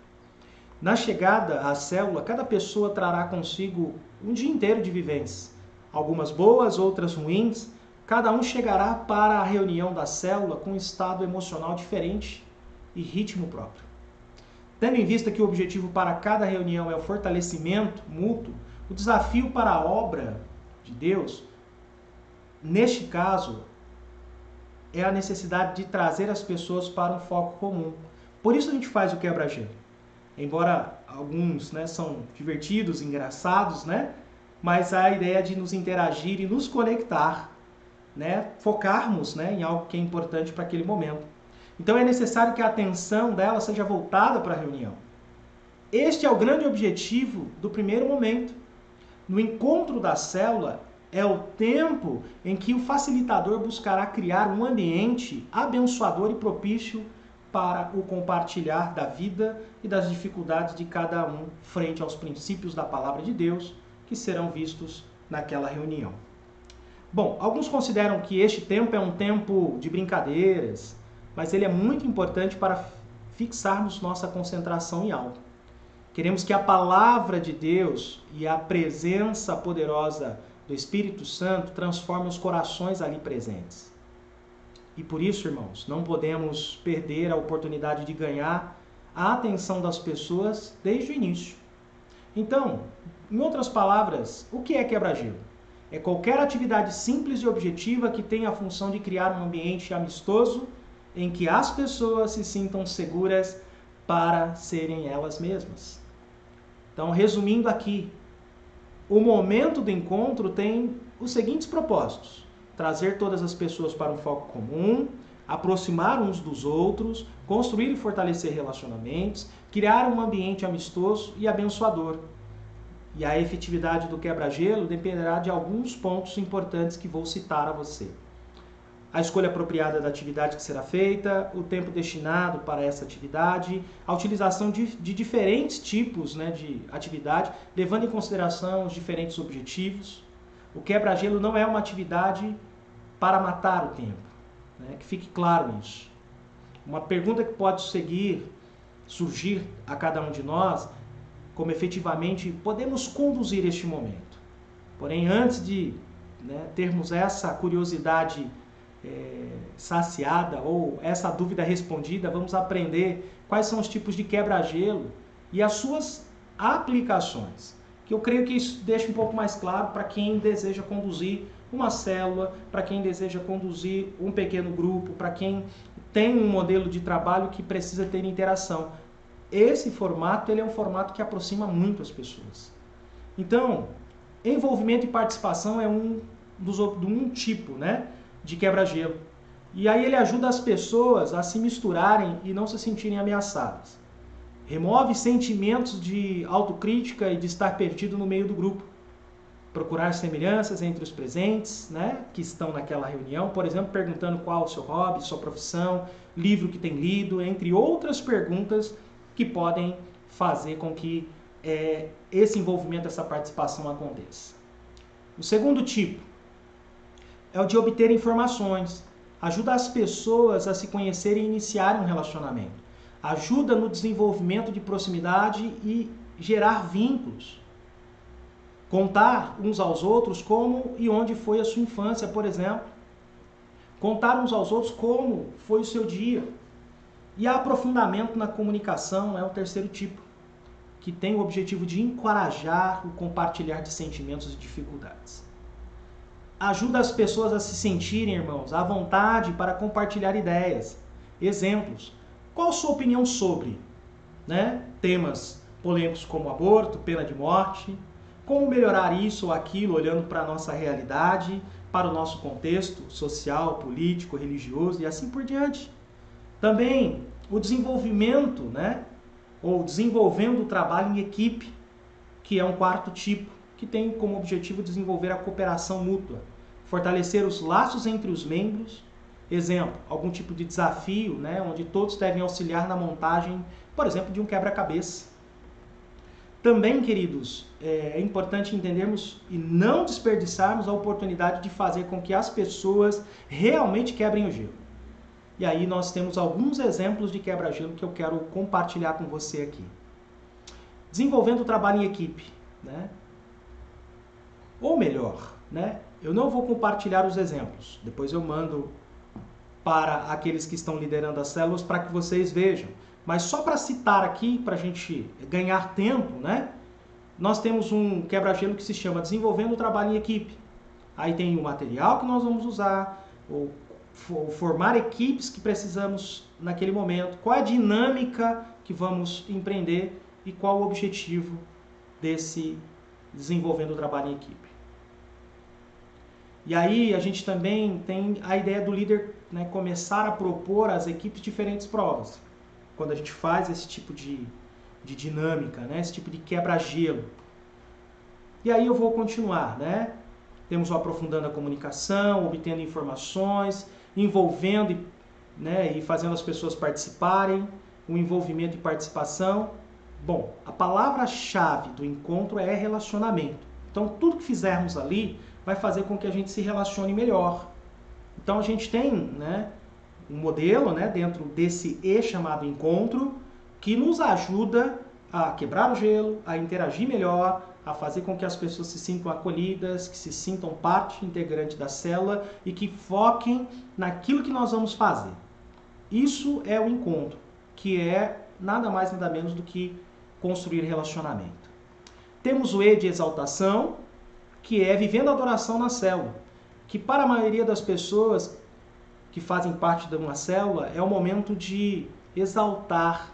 Na chegada à célula, cada pessoa trará consigo um dia inteiro de vivências. Algumas boas, outras ruins. Cada um chegará para a reunião da célula com um estado emocional diferente e ritmo próprio. Tendo em vista que o objetivo para cada reunião é o fortalecimento mútuo, o desafio para a obra de Deus, neste caso, é a necessidade de trazer as pessoas para um foco comum. Por isso a gente faz o quebra-gelo. Embora alguns são divertidos, engraçados, mas a ideia é de nos interagir e nos conectar, focarmos em algo que é importante para aquele momento. Então é necessário que a atenção dela seja voltada para a reunião. Este é o grande objetivo do primeiro momento. No encontro da célula, é o tempo em que o facilitador buscará criar um ambiente abençoador e propício para o compartilhar da vida e das dificuldades de cada um frente aos princípios da palavra de Deus que serão vistos naquela reunião. Bom, alguns consideram que este tempo é um tempo de brincadeiras, mas ele é muito importante para fixarmos nossa concentração em algo. Queremos que a palavra de Deus e a presença poderosa do Espírito Santo transformem os corações ali presentes. E por isso, irmãos, não podemos perder a oportunidade de ganhar a atenção das pessoas desde o início. Então, em outras palavras, o que é quebra-gelo? é qualquer atividade simples e objetiva que tenha a função de criar um ambiente amistoso em que as pessoas se sintam seguras para serem elas mesmas. Então, resumindo aqui, o momento do encontro tem os seguintes propósitos: trazer todas as pessoas para um foco comum, aproximar uns dos outros, construir e fortalecer relacionamentos, criar um ambiente amistoso e abençoador. E a efetividade do quebra-gelo dependerá de alguns pontos importantes que vou citar a você. A escolha apropriada da atividade que será feita, o tempo destinado para essa atividade, a utilização de diferentes tipos, né, de atividade, levando em consideração os diferentes objetivos. O quebra-gelo não é uma atividade para matar o tempo, né, que fique claro isso. Uma pergunta que pode surgir a cada um de nós, como efetivamente podemos conduzir este momento. Porém, antes de termos essa curiosidade saciada ou essa dúvida respondida, vamos aprender quais são os tipos de quebra-gelo e as suas aplicações, que eu creio que isso deixa um pouco mais claro para quem deseja conduzir uma célula, para quem deseja conduzir um pequeno grupo, para quem tem um modelo de trabalho que precisa ter interação. Esse formato ele é um formato que aproxima muito as pessoas. Então, envolvimento e participação é um tipo, né, de quebra-gelo. E aí ele ajuda as pessoas a se misturarem e não se sentirem ameaçadas. Remove sentimentos de autocrítica e de estar perdido no meio do grupo. Procurar semelhanças entre os presentes, né, que estão naquela reunião, por exemplo, perguntando qual o seu hobby, sua profissão, livro que tem lido, entre outras perguntas que podem fazer com que esse envolvimento, essa participação aconteça. O segundo tipo é o de obter informações. Ajuda as pessoas a se conhecerem e iniciarem um relacionamento. Ajuda no desenvolvimento de proximidade e gerar vínculos. Contar uns aos outros como e onde foi a sua infância, por exemplo. Contar uns aos outros como foi o seu dia. E aprofundamento na comunicação é o terceiro tipo, que tem o objetivo de encorajar o compartilhar de sentimentos e dificuldades. Ajuda as pessoas a se sentirem, irmãos, à vontade para compartilhar ideias. Exemplos. Qual a sua opinião sobre, temas polêmicos como aborto, pena de morte? Como melhorar isso ou aquilo olhando para a nossa realidade, para o nosso contexto social, político, religioso e assim por diante. Também o desenvolvimento, ou desenvolvendo o trabalho em equipe, que é um quarto tipo, que tem como objetivo desenvolver a cooperação mútua, fortalecer os laços entre os membros. Exemplo, algum tipo de desafio, onde todos devem auxiliar na montagem, por exemplo, de um quebra-cabeça. Também, queridos, é importante entendermos e não desperdiçarmos a oportunidade de fazer com que as pessoas realmente quebrem o gelo. E aí nós temos alguns exemplos de quebra-gelo que eu quero compartilhar com você aqui. Desenvolvendo o trabalho em equipe, Ou melhor, eu não vou compartilhar os exemplos. Depois eu mando para aqueles que estão liderando as células para que vocês vejam. Mas só para citar aqui, para a gente ganhar tempo, nós temos um quebra-gelo que se chama Desenvolvendo o Trabalho em Equipe. Aí tem o material que nós vamos usar, ou formar equipes que precisamos naquele momento, qual a dinâmica que vamos empreender e qual o objetivo desse Desenvolvendo o Trabalho em Equipe. E aí a gente também tem a ideia do líder começar a propor às equipes diferentes provas. Quando a gente faz esse tipo de dinâmica, esse tipo de quebra-gelo. E aí eu vou continuar, Temos o aprofundando a comunicação, obtendo informações, envolvendo e fazendo as pessoas participarem, o envolvimento e participação. Bom, a palavra-chave do encontro é relacionamento. Então tudo que fizermos ali vai fazer com que a gente se relacione melhor. Então a gente tem um modelo dentro desse E chamado encontro, que nos ajuda a quebrar o gelo, a interagir melhor, a fazer com que as pessoas se sintam acolhidas, que se sintam parte integrante da célula e que foquem naquilo que nós vamos fazer. Isso é o encontro, que é nada mais nada menos do que construir relacionamento. Temos o E de exaltação, que é vivendo a adoração na célula, que para a maioria das pessoas que fazem parte de uma célula é o momento de exaltar,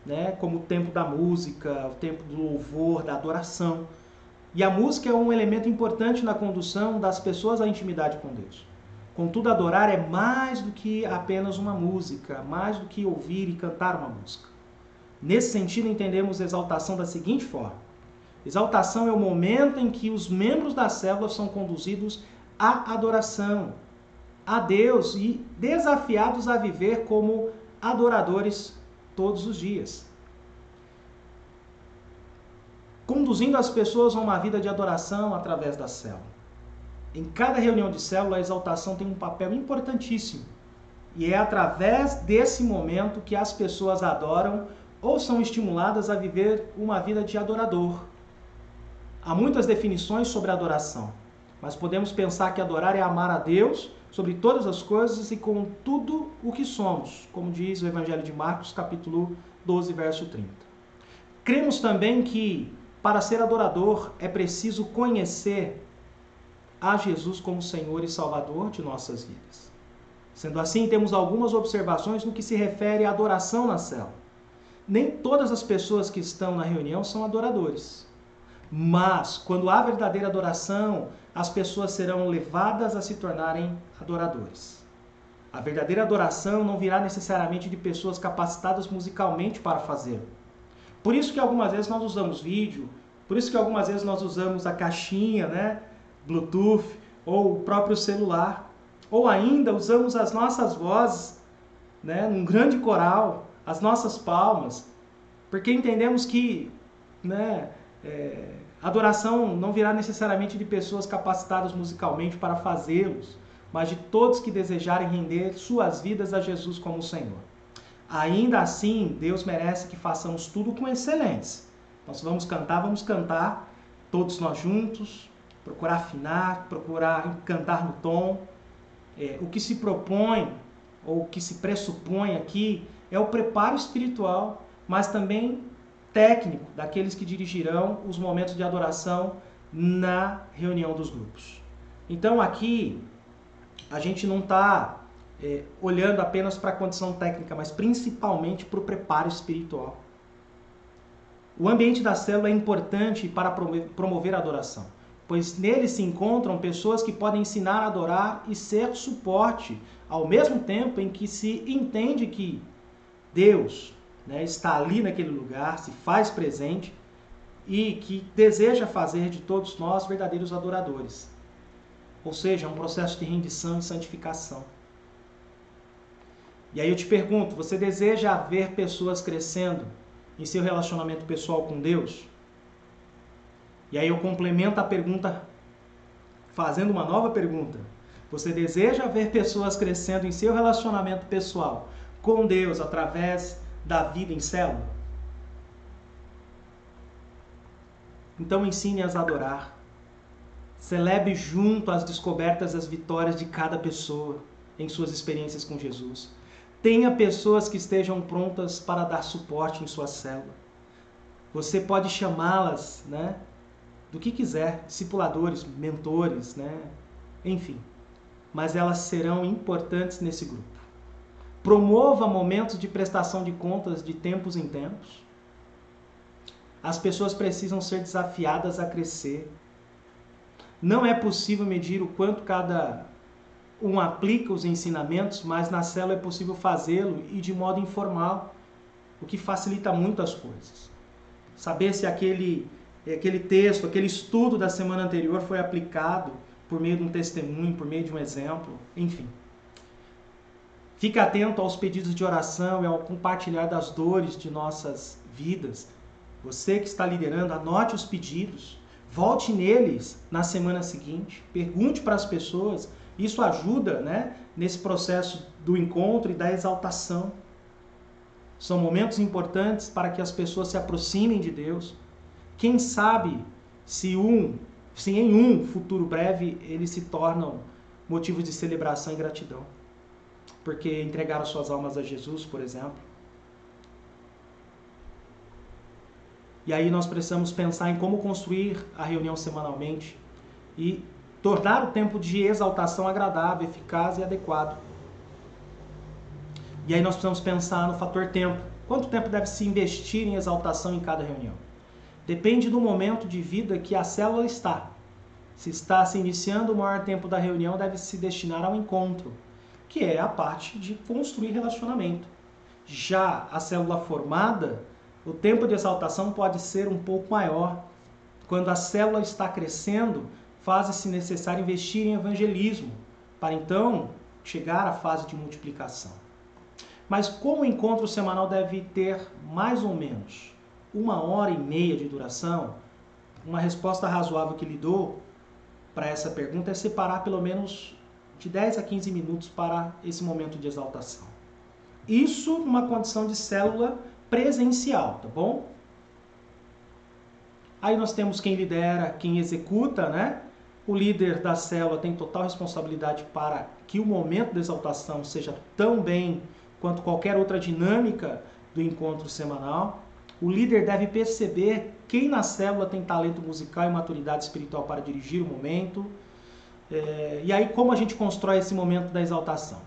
né, como o tempo da música, o tempo do louvor, da adoração. E a música é um elemento importante na condução das pessoas à intimidade com Deus. Contudo, adorar é mais do que apenas uma música, mais do que ouvir e cantar uma música. Nesse sentido, entendemos exaltação da seguinte forma. Exaltação é o momento em que os membros da célula são conduzidos à adoração a Deus e desafiados a viver como adoradores todos os dias. Conduzindo as pessoas a uma vida de adoração através da célula. Em cada reunião de célula, a exaltação tem um papel importantíssimo. E é através desse momento que as pessoas adoram ou são estimuladas a viver uma vida de adorador. Há muitas definições sobre adoração, mas podemos pensar que adorar é amar a Deus sobre todas as coisas e com tudo o que somos, como diz o Evangelho de Marcos, capítulo 12, verso 30. Cremos também que, para ser adorador, é preciso conhecer a Jesus como Senhor e Salvador de nossas vidas. Sendo assim, temos algumas observações no que se refere à adoração na célula. Nem todas as pessoas que estão na reunião são adoradores. Mas, quando há verdadeira adoração, as pessoas serão levadas a se tornarem adoradores. A verdadeira adoração não virá necessariamente de pessoas capacitadas musicalmente para fazê-lo. Por isso que algumas vezes nós usamos vídeo, por isso que algumas vezes nós usamos a caixinha, né, Bluetooth, ou o próprio celular. Ou ainda usamos as nossas vozes, né, num grande coral, as nossas palmas, porque entendemos que, né, adoração não virá necessariamente de pessoas capacitadas musicalmente para fazê-los, mas de todos que desejarem render suas vidas a Jesus como Senhor. Ainda assim, Deus merece que façamos tudo com excelência. Nós vamos cantar, todos nós juntos, procurar afinar, procurar cantar no tom. O que se propõe, ou o que se pressupõe aqui, é o preparo espiritual, mas também técnico daqueles que dirigirão os momentos de adoração na reunião dos grupos. Então aqui a gente não está olhando apenas para a condição técnica, mas principalmente para o preparo espiritual. O ambiente da célula é importante para promover a adoração, pois nele se encontram pessoas que podem ensinar a adorar e ser suporte, ao mesmo tempo em que se entende que Deus, né, está ali naquele lugar, se faz presente e que deseja fazer de todos nós verdadeiros adoradores. Ou seja, é um processo de rendição e santificação. E aí eu te pergunto, você deseja ver pessoas crescendo em seu relacionamento pessoal com Deus? E aí eu complemento a pergunta fazendo uma nova pergunta. Você deseja ver pessoas crescendo em seu relacionamento pessoal com Deus através da vida em célula? Então ensine-as a adorar. Celebre junto as descobertas e as vitórias de cada pessoa em suas experiências com Jesus. Tenha pessoas que estejam prontas para dar suporte em sua célula. Você pode chamá-las, né, do que quiser, discipuladores, mentores, né, enfim. Mas elas serão importantes nesse grupo. Promova momentos de prestação de contas de tempos em tempos. As pessoas precisam ser desafiadas a crescer. Não é possível medir o quanto cada um aplica os ensinamentos, mas na célula é possível fazê-lo e de modo informal, o que facilita muito as coisas. Saber se aquele texto, aquele estudo da semana anterior foi aplicado por meio de um testemunho, por meio de um exemplo, enfim. Fique atento aos pedidos de oração e ao compartilhar das dores de nossas vidas. Você que está liderando, anote os pedidos, volte neles na semana seguinte, pergunte para as pessoas. Isso ajuda, né, nesse processo do encontro e da exaltação. São momentos importantes para que as pessoas se aproximem de Deus. Quem sabe se em um futuro breve eles se tornam motivos de celebração e gratidão. Porque entregaram suas almas a Jesus, por exemplo. E aí nós precisamos pensar em como construir a reunião semanalmente, e tornar o tempo de exaltação agradável, eficaz e adequado. E aí nós precisamos pensar no fator tempo. Quanto tempo deve se investir em exaltação em cada reunião? Depende do momento de vida que a célula está. Se está se iniciando, o maior tempo da reunião deve se destinar ao encontro, que é a parte de construir relacionamento. Já a célula formada, o tempo de exaltação pode ser um pouco maior. Quando a célula está crescendo, faz-se necessário investir em evangelismo, para então chegar à fase de multiplicação. Mas como o encontro semanal deve ter mais ou menos 1h30 de duração, uma resposta razoável que lhe dou para essa pergunta é separar pelo menos de 10 a 15 minutos para esse momento de exaltação. Isso numa condição de célula presencial, tá bom? Aí nós temos quem lidera, quem executa, né? O líder da célula tem total responsabilidade para que o momento da exaltação seja tão bem quanto qualquer outra dinâmica do encontro semanal. O líder deve perceber quem na célula tem talento musical e maturidade espiritual para dirigir o momento. E aí, como a gente constrói esse momento da exaltação?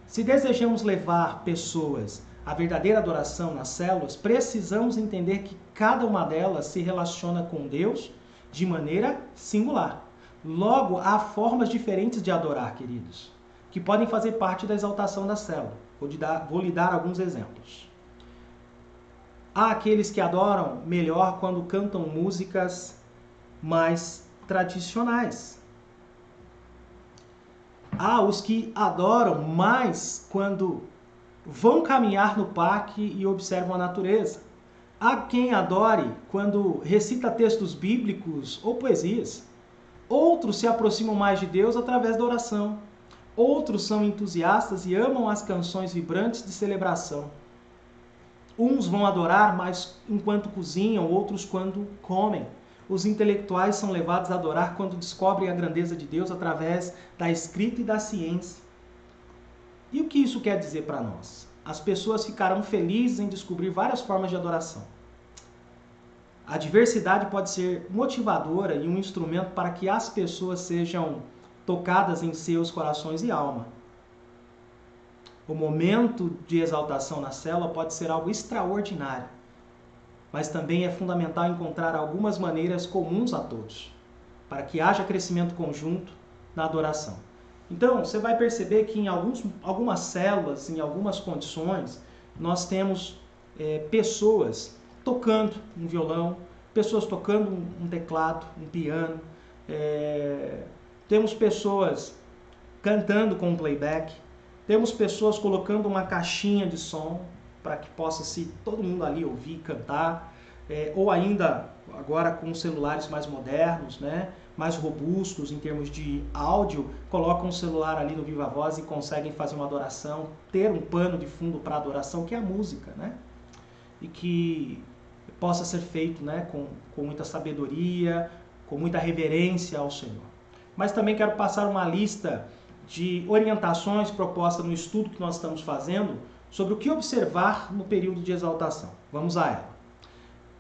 Se desejamos levar pessoas à verdadeira adoração nas células, precisamos entender que cada uma delas se relaciona com Deus de maneira singular. Logo, há formas diferentes de adorar, queridos, que podem fazer parte da exaltação da célula. Vou lhe dar alguns exemplos. Há aqueles que adoram melhor quando cantam músicas mais tradicionais. Há os que adoram mais quando vão caminhar no parque e observam a natureza. Há quem adore quando recita textos bíblicos ou poesias. Outros se aproximam mais de Deus através da oração. Outros são entusiastas e amam as canções vibrantes de celebração. Uns vão adorar mais enquanto cozinham, outros quando comem. Os intelectuais são levados a adorar quando descobrem a grandeza de Deus através da escrita e da ciência. E o que isso quer dizer para nós? As pessoas ficarão felizes em descobrir várias formas de adoração. A diversidade pode ser motivadora e um instrumento para que as pessoas sejam tocadas em seus corações e alma. O momento de exaltação na célula pode ser algo extraordinário, mas também é fundamental encontrar algumas maneiras comuns a todos, para que haja crescimento conjunto na adoração. Então, você vai perceber que em algumas células, em algumas condições, nós temos pessoas tocando um violão, pessoas tocando um teclado, um piano, temos pessoas cantando com playback, temos pessoas colocando uma caixinha de som para que possa todo mundo ali ouvir, cantar, ou ainda agora com celulares mais modernos, né, mais robustos em termos de áudio, colocam um celular ali no Viva Voz e conseguem fazer uma adoração, ter um pano de fundo para adoração, que é a música, né, e que possa ser feito, né, com muita sabedoria, com muita reverência ao Senhor. Mas também quero passar uma lista de orientações propostas no estudo que nós estamos fazendo sobre o que observar no período de exaltação. Vamos a ela.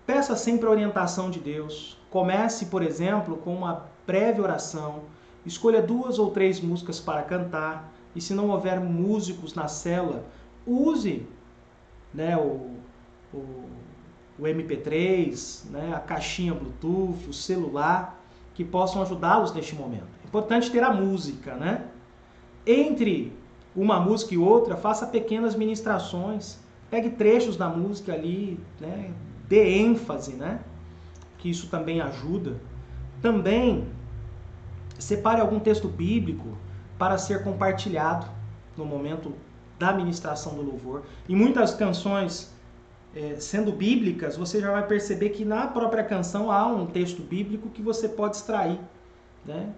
Peça sempre a orientação de Deus. Comece, por exemplo, com uma breve oração. Escolha 2 ou 3 músicas para cantar. E se não houver músicos na célula, use, né, o MP3, né, a caixinha Bluetooth, o celular, que possam ajudá-los neste momento. É importante ter a música, né? Entre uma música e outra, faça pequenas ministrações. Pegue trechos da música ali, né? Dê ênfase, né? Que isso também ajuda. Também separe algum texto bíblico para ser compartilhado no momento da ministração do louvor. E muitas canções, sendo bíblicas, você já vai perceber que na própria canção há um texto bíblico que você pode extrair, né?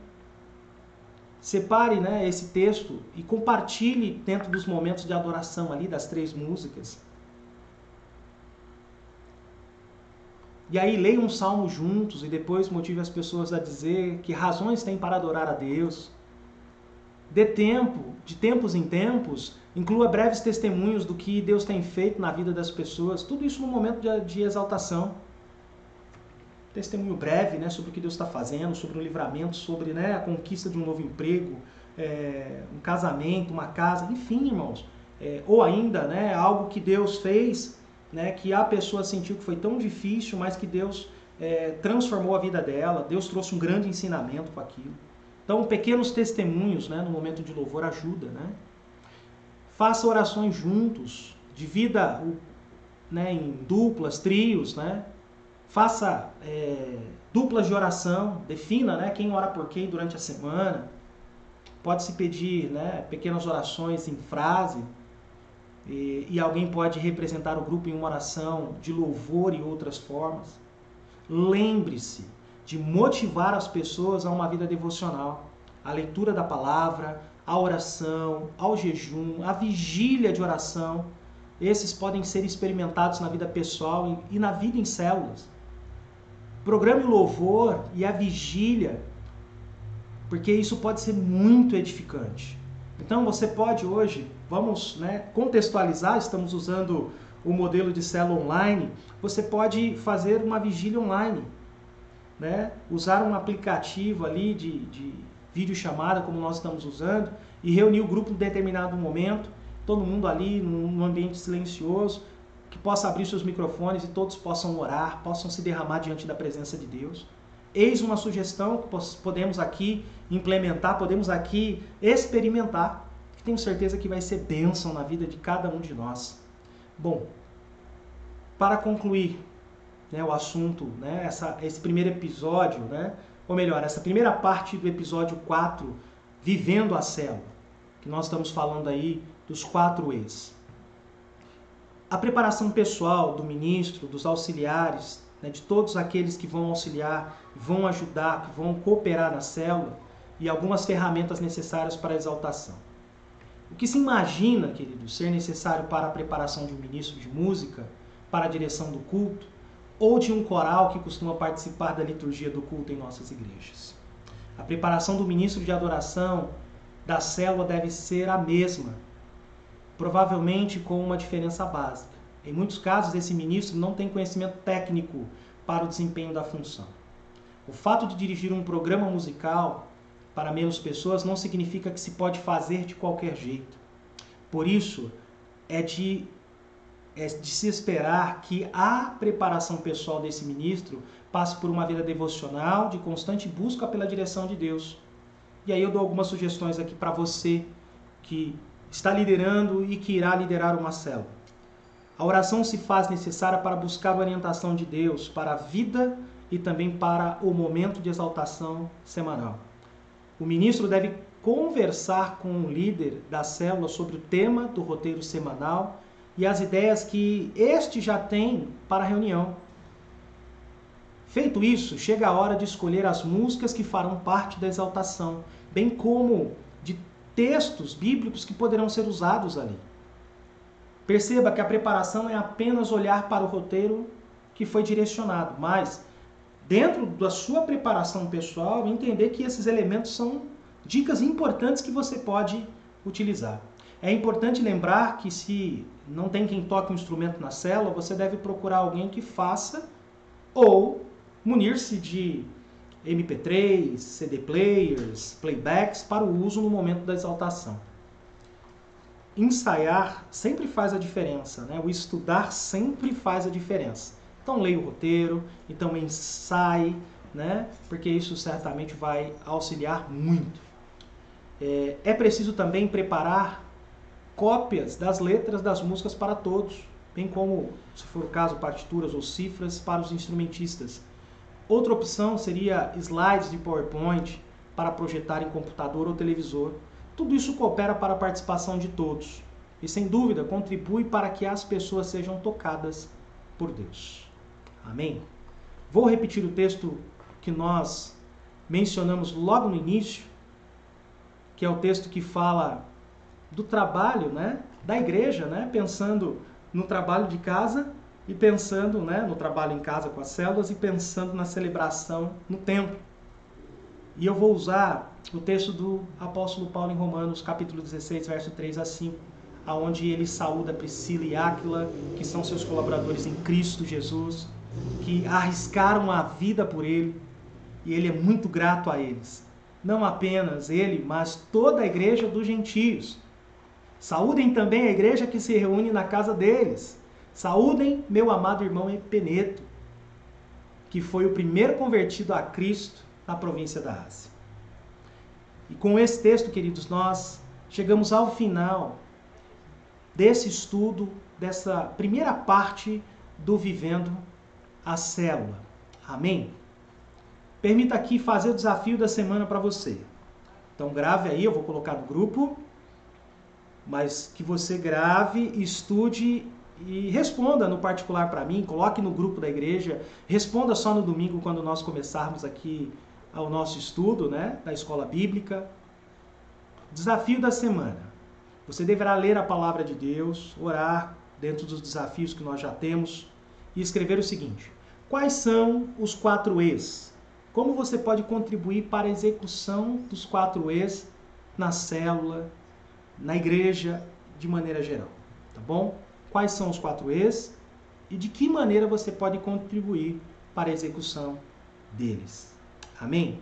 Separe, né, esse texto e compartilhe dentro dos momentos de adoração ali, das 3 músicas. E aí leia um salmo juntos e depois motive as pessoas a dizer que razões têm para adorar a Deus. Dê tempo, de tempos em tempos, inclua breves testemunhos do que Deus tem feito na vida das pessoas. Tudo isso no momento de exaltação. testemunho breve, né, sobre o que Deus está fazendo, sobre o livramento, sobre, né, a conquista de um novo emprego, um casamento, uma casa, enfim, irmãos. Ou ainda, né, algo que Deus fez, né, que a pessoa sentiu que foi tão difícil, mas que Deus transformou a vida dela, Deus trouxe um grande ensinamento com aquilo. Então, pequenos testemunhos, né, no momento de louvor ajuda, né? Faça orações juntos, divida, né, em duplas, trios, né? Faça duplas de oração, defina, né, quem ora por quem durante a semana. Pode-se pedir, né, pequenas orações em frase, e alguém pode representar o grupo em uma oração de louvor e outras formas. Lembre-se de motivar as pessoas a uma vida devocional, a leitura da palavra, a oração, ao jejum, a vigília de oração. Esses podem ser experimentados na vida pessoal e na vida em células. Programe o louvor e a vigília, porque isso pode ser muito edificante. Então você pode hoje, vamos, né, contextualizar, estamos usando o modelo de célula online, você pode fazer uma vigília online, né? Usar um aplicativo ali de videochamada, como nós estamos usando, e reunir o grupo em determinado momento, todo mundo ali num ambiente silencioso, que possa abrir seus microfones e todos possam orar, possam se derramar diante da presença de Deus. Eis uma sugestão que podemos aqui implementar, podemos aqui experimentar, que tenho certeza que vai ser bênção na vida de cada um de nós. Bom, para concluir, né, o assunto, né, esse primeiro episódio, né, ou melhor, essa primeira parte do episódio 4, Vivendo a Célula, que nós estamos falando aí dos 4 E's. A preparação pessoal do ministro, dos auxiliares, né, de todos aqueles que vão auxiliar, vão ajudar, que vão cooperar na célula, e algumas ferramentas necessárias para a exaltação. O que se imagina, queridos, ser necessário para a preparação de um ministro de música, para a direção do culto, ou de um coral que costuma participar da liturgia do culto em nossas igrejas. A preparação do ministro de adoração da célula deve ser a mesma, provavelmente com uma diferença básica. Em muitos casos, esse ministro não tem conhecimento técnico para o desempenho da função. O fato de dirigir um programa musical para menos pessoas não significa que se pode fazer de qualquer jeito. Por isso, é de se esperar que a preparação pessoal desse ministro passe por uma vida devocional, de constante busca pela direção de Deus. E aí eu dou algumas sugestões aqui para você que está liderando e que irá liderar uma célula. A oração se faz necessária para buscar a orientação de Deus para a vida e também para o momento de exaltação semanal. O ministro deve conversar com o líder da célula sobre o tema do roteiro semanal e as ideias que este já tem para a reunião. Feito isso, chega a hora de escolher as músicas que farão parte da exaltação, bem como de textos bíblicos que poderão ser usados ali. Perceba que a preparação não é apenas olhar para o roteiro que foi direcionado, mas dentro da sua preparação pessoal, entender que esses elementos são dicas importantes que você pode utilizar. É importante lembrar que se não tem quem toque um instrumento na célula, você deve procurar alguém que faça ou munir-se de MP3, CD players, playbacks para o uso no momento da exaltação. Ensaiar sempre faz a diferença, né? O estudar sempre faz a diferença. Então leia o roteiro, então ensaie, né? Porque isso certamente vai auxiliar muito. É preciso também preparar cópias das letras das músicas para todos, bem como, se for o caso, partituras ou cifras para os instrumentistas. Outra opção seria slides de PowerPoint para projetar em computador ou televisor. Tudo isso coopera para a participação de todos e, sem dúvida, contribui para que as pessoas sejam tocadas por Deus. Amém? Vou repetir o texto que nós mencionamos logo no início, que é o texto que fala do trabalho, né, da igreja, né, pensando no trabalho de casa e pensando, né, no trabalho em casa com as células e pensando na celebração no templo. E eu vou usar o texto do apóstolo Paulo em Romanos, capítulo 16, verso 3 a 5, onde ele saúda Priscila e Áquila, que são seus colaboradores em Cristo Jesus. que arriscaram a vida por ele, e ele é muito grato a eles. Não apenas ele, mas toda a igreja dos gentios. Saúdem também a igreja que se reúne na casa deles. Saúdem meu amado irmão Epeneto, que foi o primeiro convertido a Cristo na província da Ásia. E com esse texto, queridos, nós chegamos ao final desse estudo, dessa primeira parte do Vivendo a Célula. Amém? Permita aqui fazer o desafio da semana para você. Então grave aí, eu vou colocar no grupo, mas que você grave, estude e responda no particular para mim, coloque no grupo da igreja, responda só no domingo quando nós começarmos aqui ao nosso estudo, né, da escola bíblica. Desafio da semana. Você deverá ler a palavra de Deus, orar dentro dos desafios que nós já temos e escrever o seguinte: quais são os 4 E's? Como você pode contribuir para a execução dos 4 E's na célula, na igreja, de maneira geral? Tá bom? Quais são os 4 E's e de que maneira você pode contribuir para a execução deles? Amém?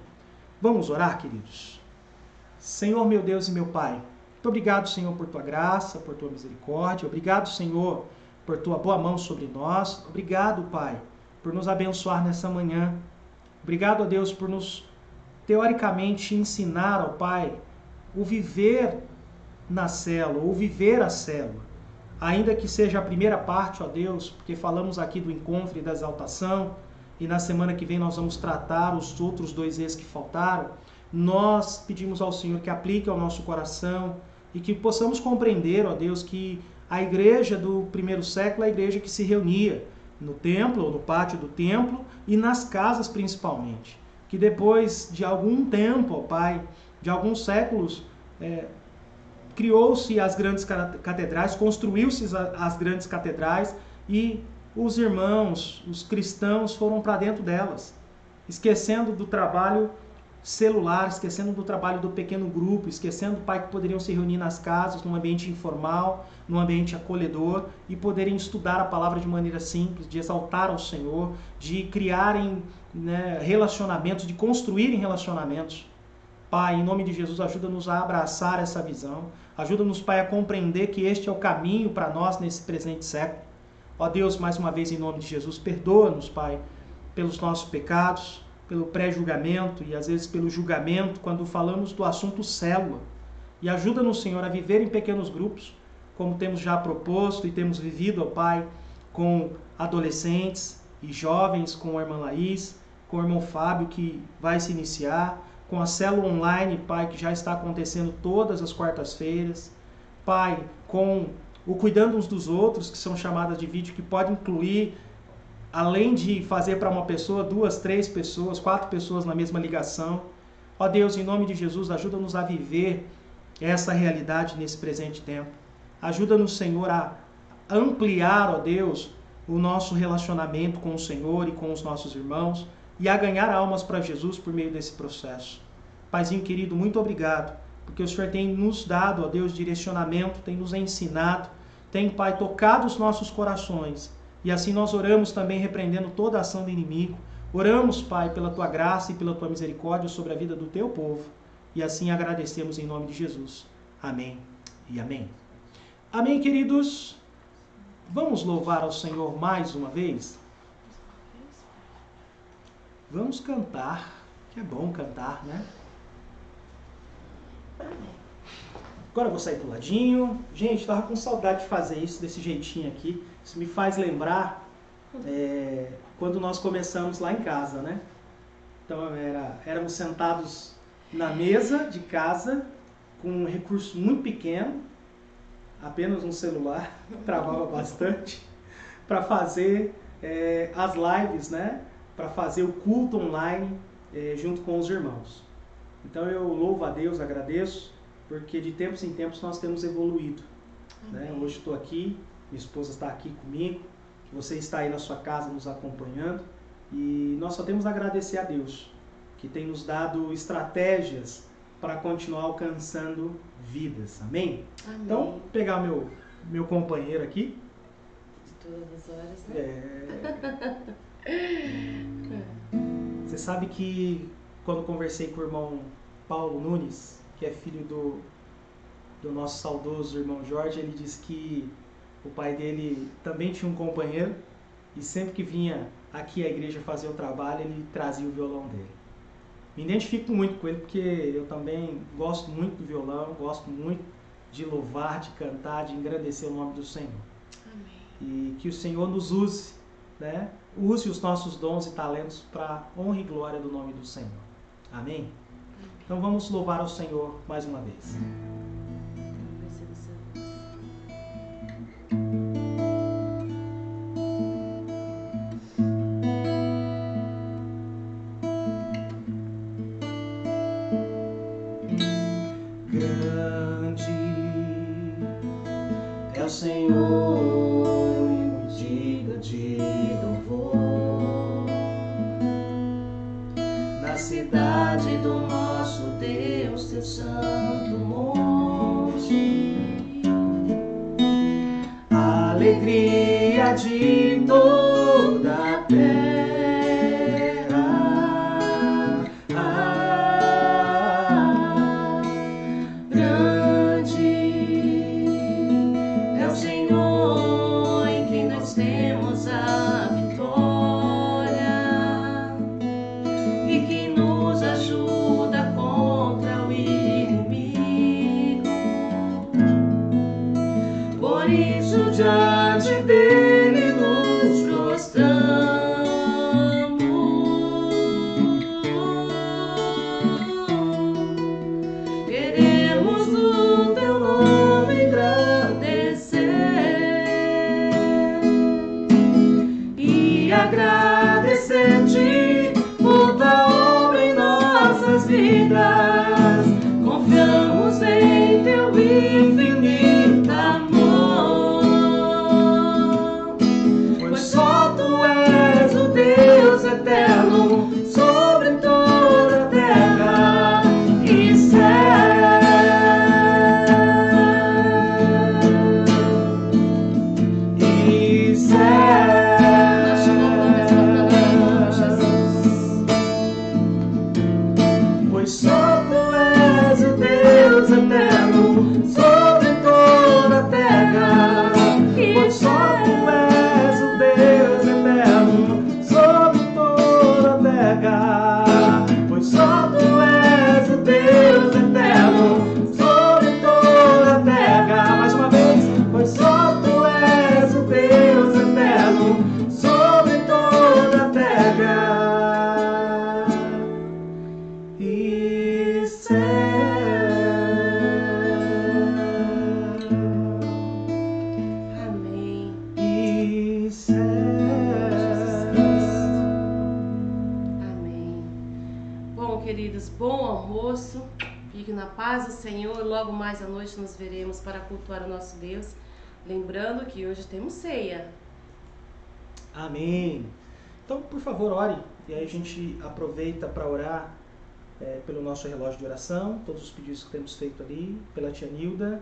Vamos orar, queridos? Senhor, meu Deus e meu Pai, muito obrigado, Senhor, por Tua graça, por Tua misericórdia. Obrigado, Senhor, por Tua boa mão sobre nós. Obrigado, Pai, por nos abençoar nessa manhã. Obrigado, ó Deus, por nos, teoricamente, ensinar, ó Pai, o viver na célula, o viver a célula. Ainda que seja a primeira parte, ó Deus, porque falamos aqui do encontro e da exaltação, e na semana que vem nós vamos tratar os outros 2 E's que faltaram, nós pedimos ao Senhor que aplique ao nosso coração e que possamos compreender, ó Deus, que a igreja do primeiro século é a igreja que se reunia no templo, ou no pátio do templo, e nas casas principalmente. Que depois de algum tempo, ó Pai, de alguns séculos, criou-se as grandes catedrais, construiu-se as grandes catedrais e os irmãos, os cristãos foram para dentro delas, esquecendo do trabalho celular, esquecendo do trabalho do pequeno grupo, esquecendo, Pai, que poderiam se reunir nas casas, num ambiente informal, num ambiente acolhedor e poderem estudar a palavra de maneira simples, de exaltar ao Senhor, de criarem, né, relacionamentos, de construírem relacionamentos. Pai, em nome de Jesus, ajuda-nos a abraçar essa visão. Ajuda-nos, Pai, a compreender que este é o caminho para nós nesse presente século. Ó Deus, mais uma vez, em nome de Jesus, perdoa-nos, Pai, pelos nossos pecados, pelo pré-julgamento e às vezes pelo julgamento quando falamos do assunto célula. E ajuda-nos, Senhor, a viver em pequenos grupos, como temos já proposto e temos vivido, ó Pai, com adolescentes e jovens, com a irmã Laís, com o irmão Fábio, que vai se iniciar, com a célula online, Pai, que já está acontecendo todas as quartas-feiras. Pai, com o cuidando uns dos outros, que são chamadas de vídeo, que pode incluir, além de fazer para uma pessoa, 2, 3 pessoas, 4 pessoas na mesma ligação. Ó Deus, em nome de Jesus, ajuda-nos a viver essa realidade nesse presente tempo. Ajuda-nos, Senhor, a ampliar, ó Deus, o nosso relacionamento com o Senhor e com os nossos irmãos e a ganhar almas para Jesus por meio desse processo. Paizinho querido, muito obrigado, porque o Senhor tem nos dado, ó Deus, direcionamento, tem nos ensinado, tem, Pai, tocado os nossos corações. E assim nós oramos também repreendendo toda a ação do inimigo. Oramos, Pai, pela Tua graça e pela Tua misericórdia sobre a vida do Teu povo. E assim agradecemos em nome de Jesus. Amém e amém. Amém, queridos? Vamos louvar ao Senhor mais uma vez? Vamos cantar, que é bom cantar, né? Agora eu vou sair pro ladinho. Gente, estava com saudade de fazer isso desse jeitinho aqui. Isso me faz lembrar quando nós começamos lá em casa, né? Então éramos sentados na mesa de casa com um recurso muito pequeno, apenas um celular, travava bastante, para fazer as lives, né? Para fazer o culto online junto com os irmãos. Então eu louvo a Deus, agradeço, porque de tempos em tempos nós temos evoluído. Né? Hoje estou aqui, minha esposa está aqui comigo, você está aí na sua casa nos acompanhando e nós só temos a agradecer a Deus, que tem nos dado estratégias para continuar alcançando vidas. Amém? Amém. Então, vou pegar meu companheiro aqui. De todas as horas, né? sabe que quando conversei com o irmão Paulo Nunes, que é filho do nosso saudoso irmão Jorge, ele disse que o pai dele também tinha um companheiro e sempre que vinha aqui à igreja fazer o trabalho, ele trazia o violão dele. Me identifico muito com ele porque eu também gosto muito do violão, gosto muito de louvar, de cantar, de engrandecer o nome do Senhor. Amém. E que o Senhor nos use, né? Use os nossos dons e talentos para honra e glória do nome do Senhor. Amém? Então vamos louvar ao Senhor mais uma vez. O Senhor e muito digno de louvor na cidade do nosso Deus, teu santo monte, a alegria de toda a terra. Diante dele nos prostramos, queremos o teu nome engrandecer e agradecer-te por tua obra em nossas vidas. Confiamos em teu infinito amor. Deus eterno sobre toda a terra e céu. E céu. Nós te louvamos essa Jesus. Pois só tu és o Deus eterno sobre toda a terra. Pois só tu és o Deus eterno sobre toda a terra, pois só tu és o Deus eterno sobre toda a terra. Mais uma vez, pois só tu és o Deus eterno sobre toda a terra e céu. Amém. E céu. Queridos, bom almoço, fique na paz do Senhor. Logo mais à noite nos veremos para cultuar o nosso Deus. Lembrando que hoje temos ceia. Amém. Então, por favor, ore. E aí a gente aproveita para orar pelo nosso relógio de oração, todos os pedidos que temos feito ali, pela tia Nilda.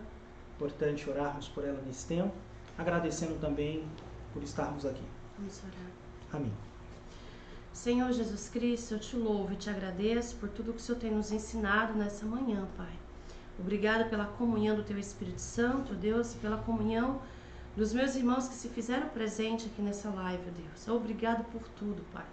Importante orarmos por ela nesse tempo. Agradecendo também por estarmos aqui. Vamos orar. Amém. Senhor Jesus Cristo, eu te louvo e te agradeço por tudo que o Senhor tem nos ensinado nessa manhã, Pai. Obrigado pela comunhão do Teu Espírito Santo, Deus, e pela comunhão dos meus irmãos que se fizeram presente aqui nessa live, Deus. Obrigado por tudo, Pai.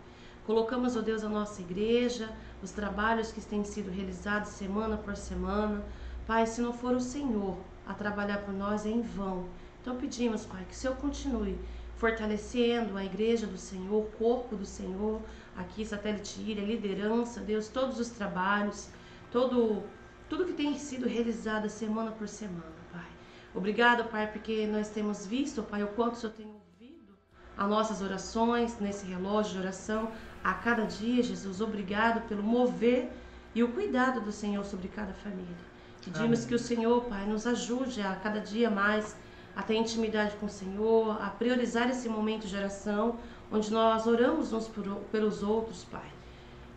Colocamos, ó Deus, a nossa igreja, os trabalhos que têm sido realizados semana por semana. Pai, se não for o Senhor a trabalhar por nós, é em vão. Então pedimos, Pai, que o Senhor continue fortalecendo a igreja do Senhor, o corpo do Senhor, aqui Satélite Ilha, liderança, Deus, todos os trabalhos, tudo que tem sido realizado semana por semana, Pai. Obrigado, Pai, porque nós temos visto, Pai, o quanto o Senhor tem ouvido as nossas orações nesse relógio de oração a cada dia, Jesus. Obrigado pelo mover e o cuidado do Senhor sobre cada família. Pedimos Amém. Que o Senhor, Pai, nos ajude a cada dia mais a ter intimidade com o Senhor, a priorizar esse momento de oração, onde nós oramos uns pelos outros, Pai.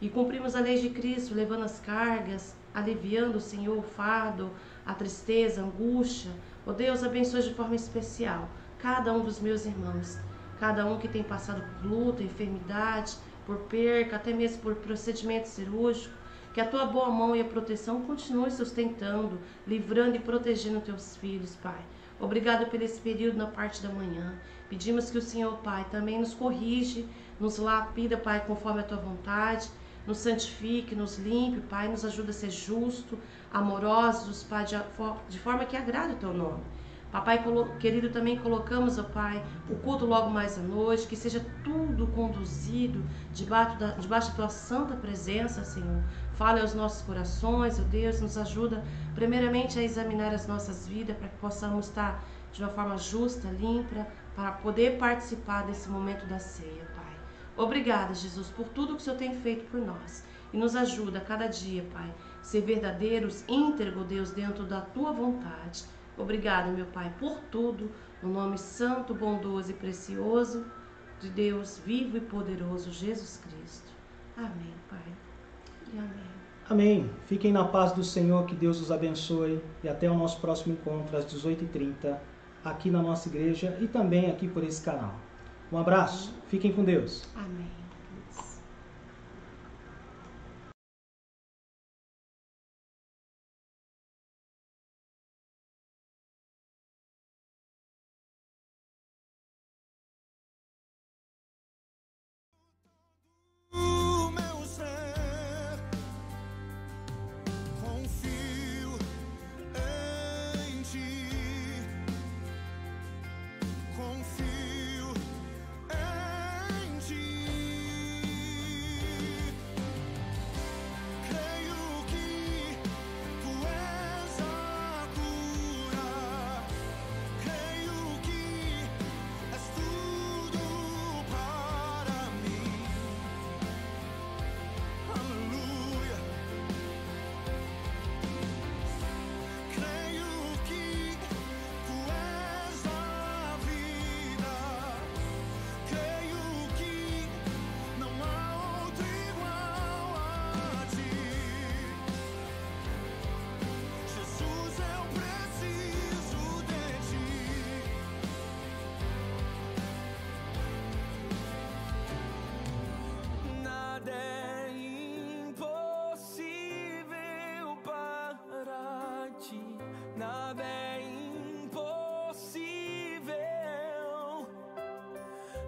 E cumprimos a lei de Cristo, levando as cargas, aliviando, Senhor, o fardo, a tristeza, a angústia. Ó Deus, abençoe de forma especial cada um dos meus irmãos, cada um que tem passado por luta, enfermidade, por perca, até mesmo por procedimento cirúrgico, que a tua boa mão e a proteção continue sustentando, livrando e protegendo teus filhos, Pai. Obrigado por esse período na parte da manhã. Pedimos que o Senhor, Pai, também nos corrige, nos lapida, Pai, conforme a tua vontade, nos santifique, nos limpe, Pai, nos ajuda a ser justo, amorosos, Pai, de forma que agrade o teu nome. Papai querido, também colocamos, ó Pai, o culto logo mais à noite, que seja tudo conduzido debaixo da tua santa presença, Senhor. Fale aos nossos corações, ó Deus, nos ajuda primeiramente a examinar as nossas vidas, para que possamos estar de uma forma justa, limpa, para poder participar desse momento da ceia, Pai. Obrigada, Jesus, por tudo que o Senhor tem feito por nós. E nos ajuda a cada dia, Pai, ser verdadeiros, íntegro, Deus, dentro da tua vontade. Obrigado, meu Pai, por tudo, no nome santo, bondoso e precioso de Deus, vivo e poderoso, Jesus Cristo. Amém, Pai. E amém. Amém. Fiquem na paz do Senhor, que Deus os abençoe e até o nosso próximo encontro às 18h30 aqui na nossa igreja e também aqui por esse canal. Um abraço. Fiquem com Deus. Amém.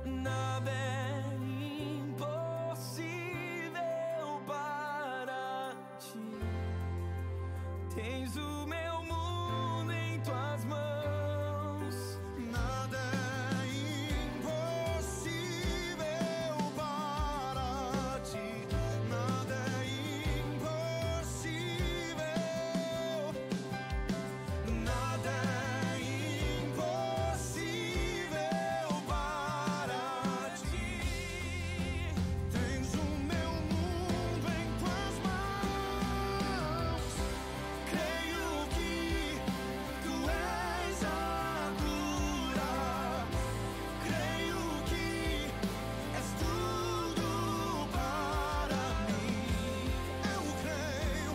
Nada é impossível para ti. Tens o meu mundo em tuas mãos. Nada é impossível para ti. Nada é impossível. Nada é impossível para ti. Tens o meu mundo em tuas mãos. Creio que tu és a cura. Creio que és tudo para mim. Eu creio,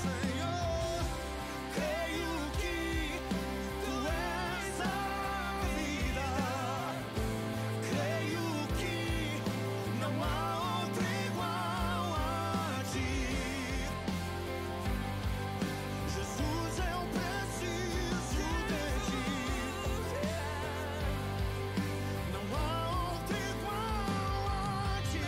Senhor. Creio que tu és a vida. Creio que não há outro igual a ti. Jesus, eu preciso de ti. Não há outro igual a ti.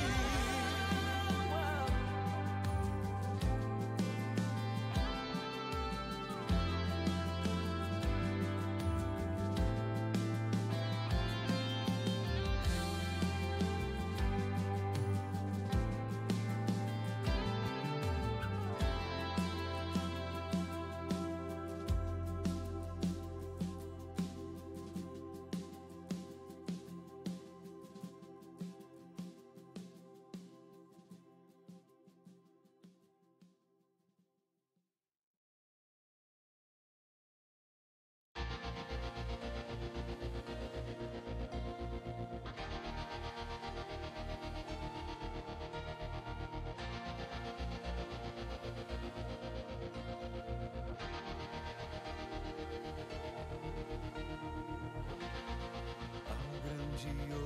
Ao grandioso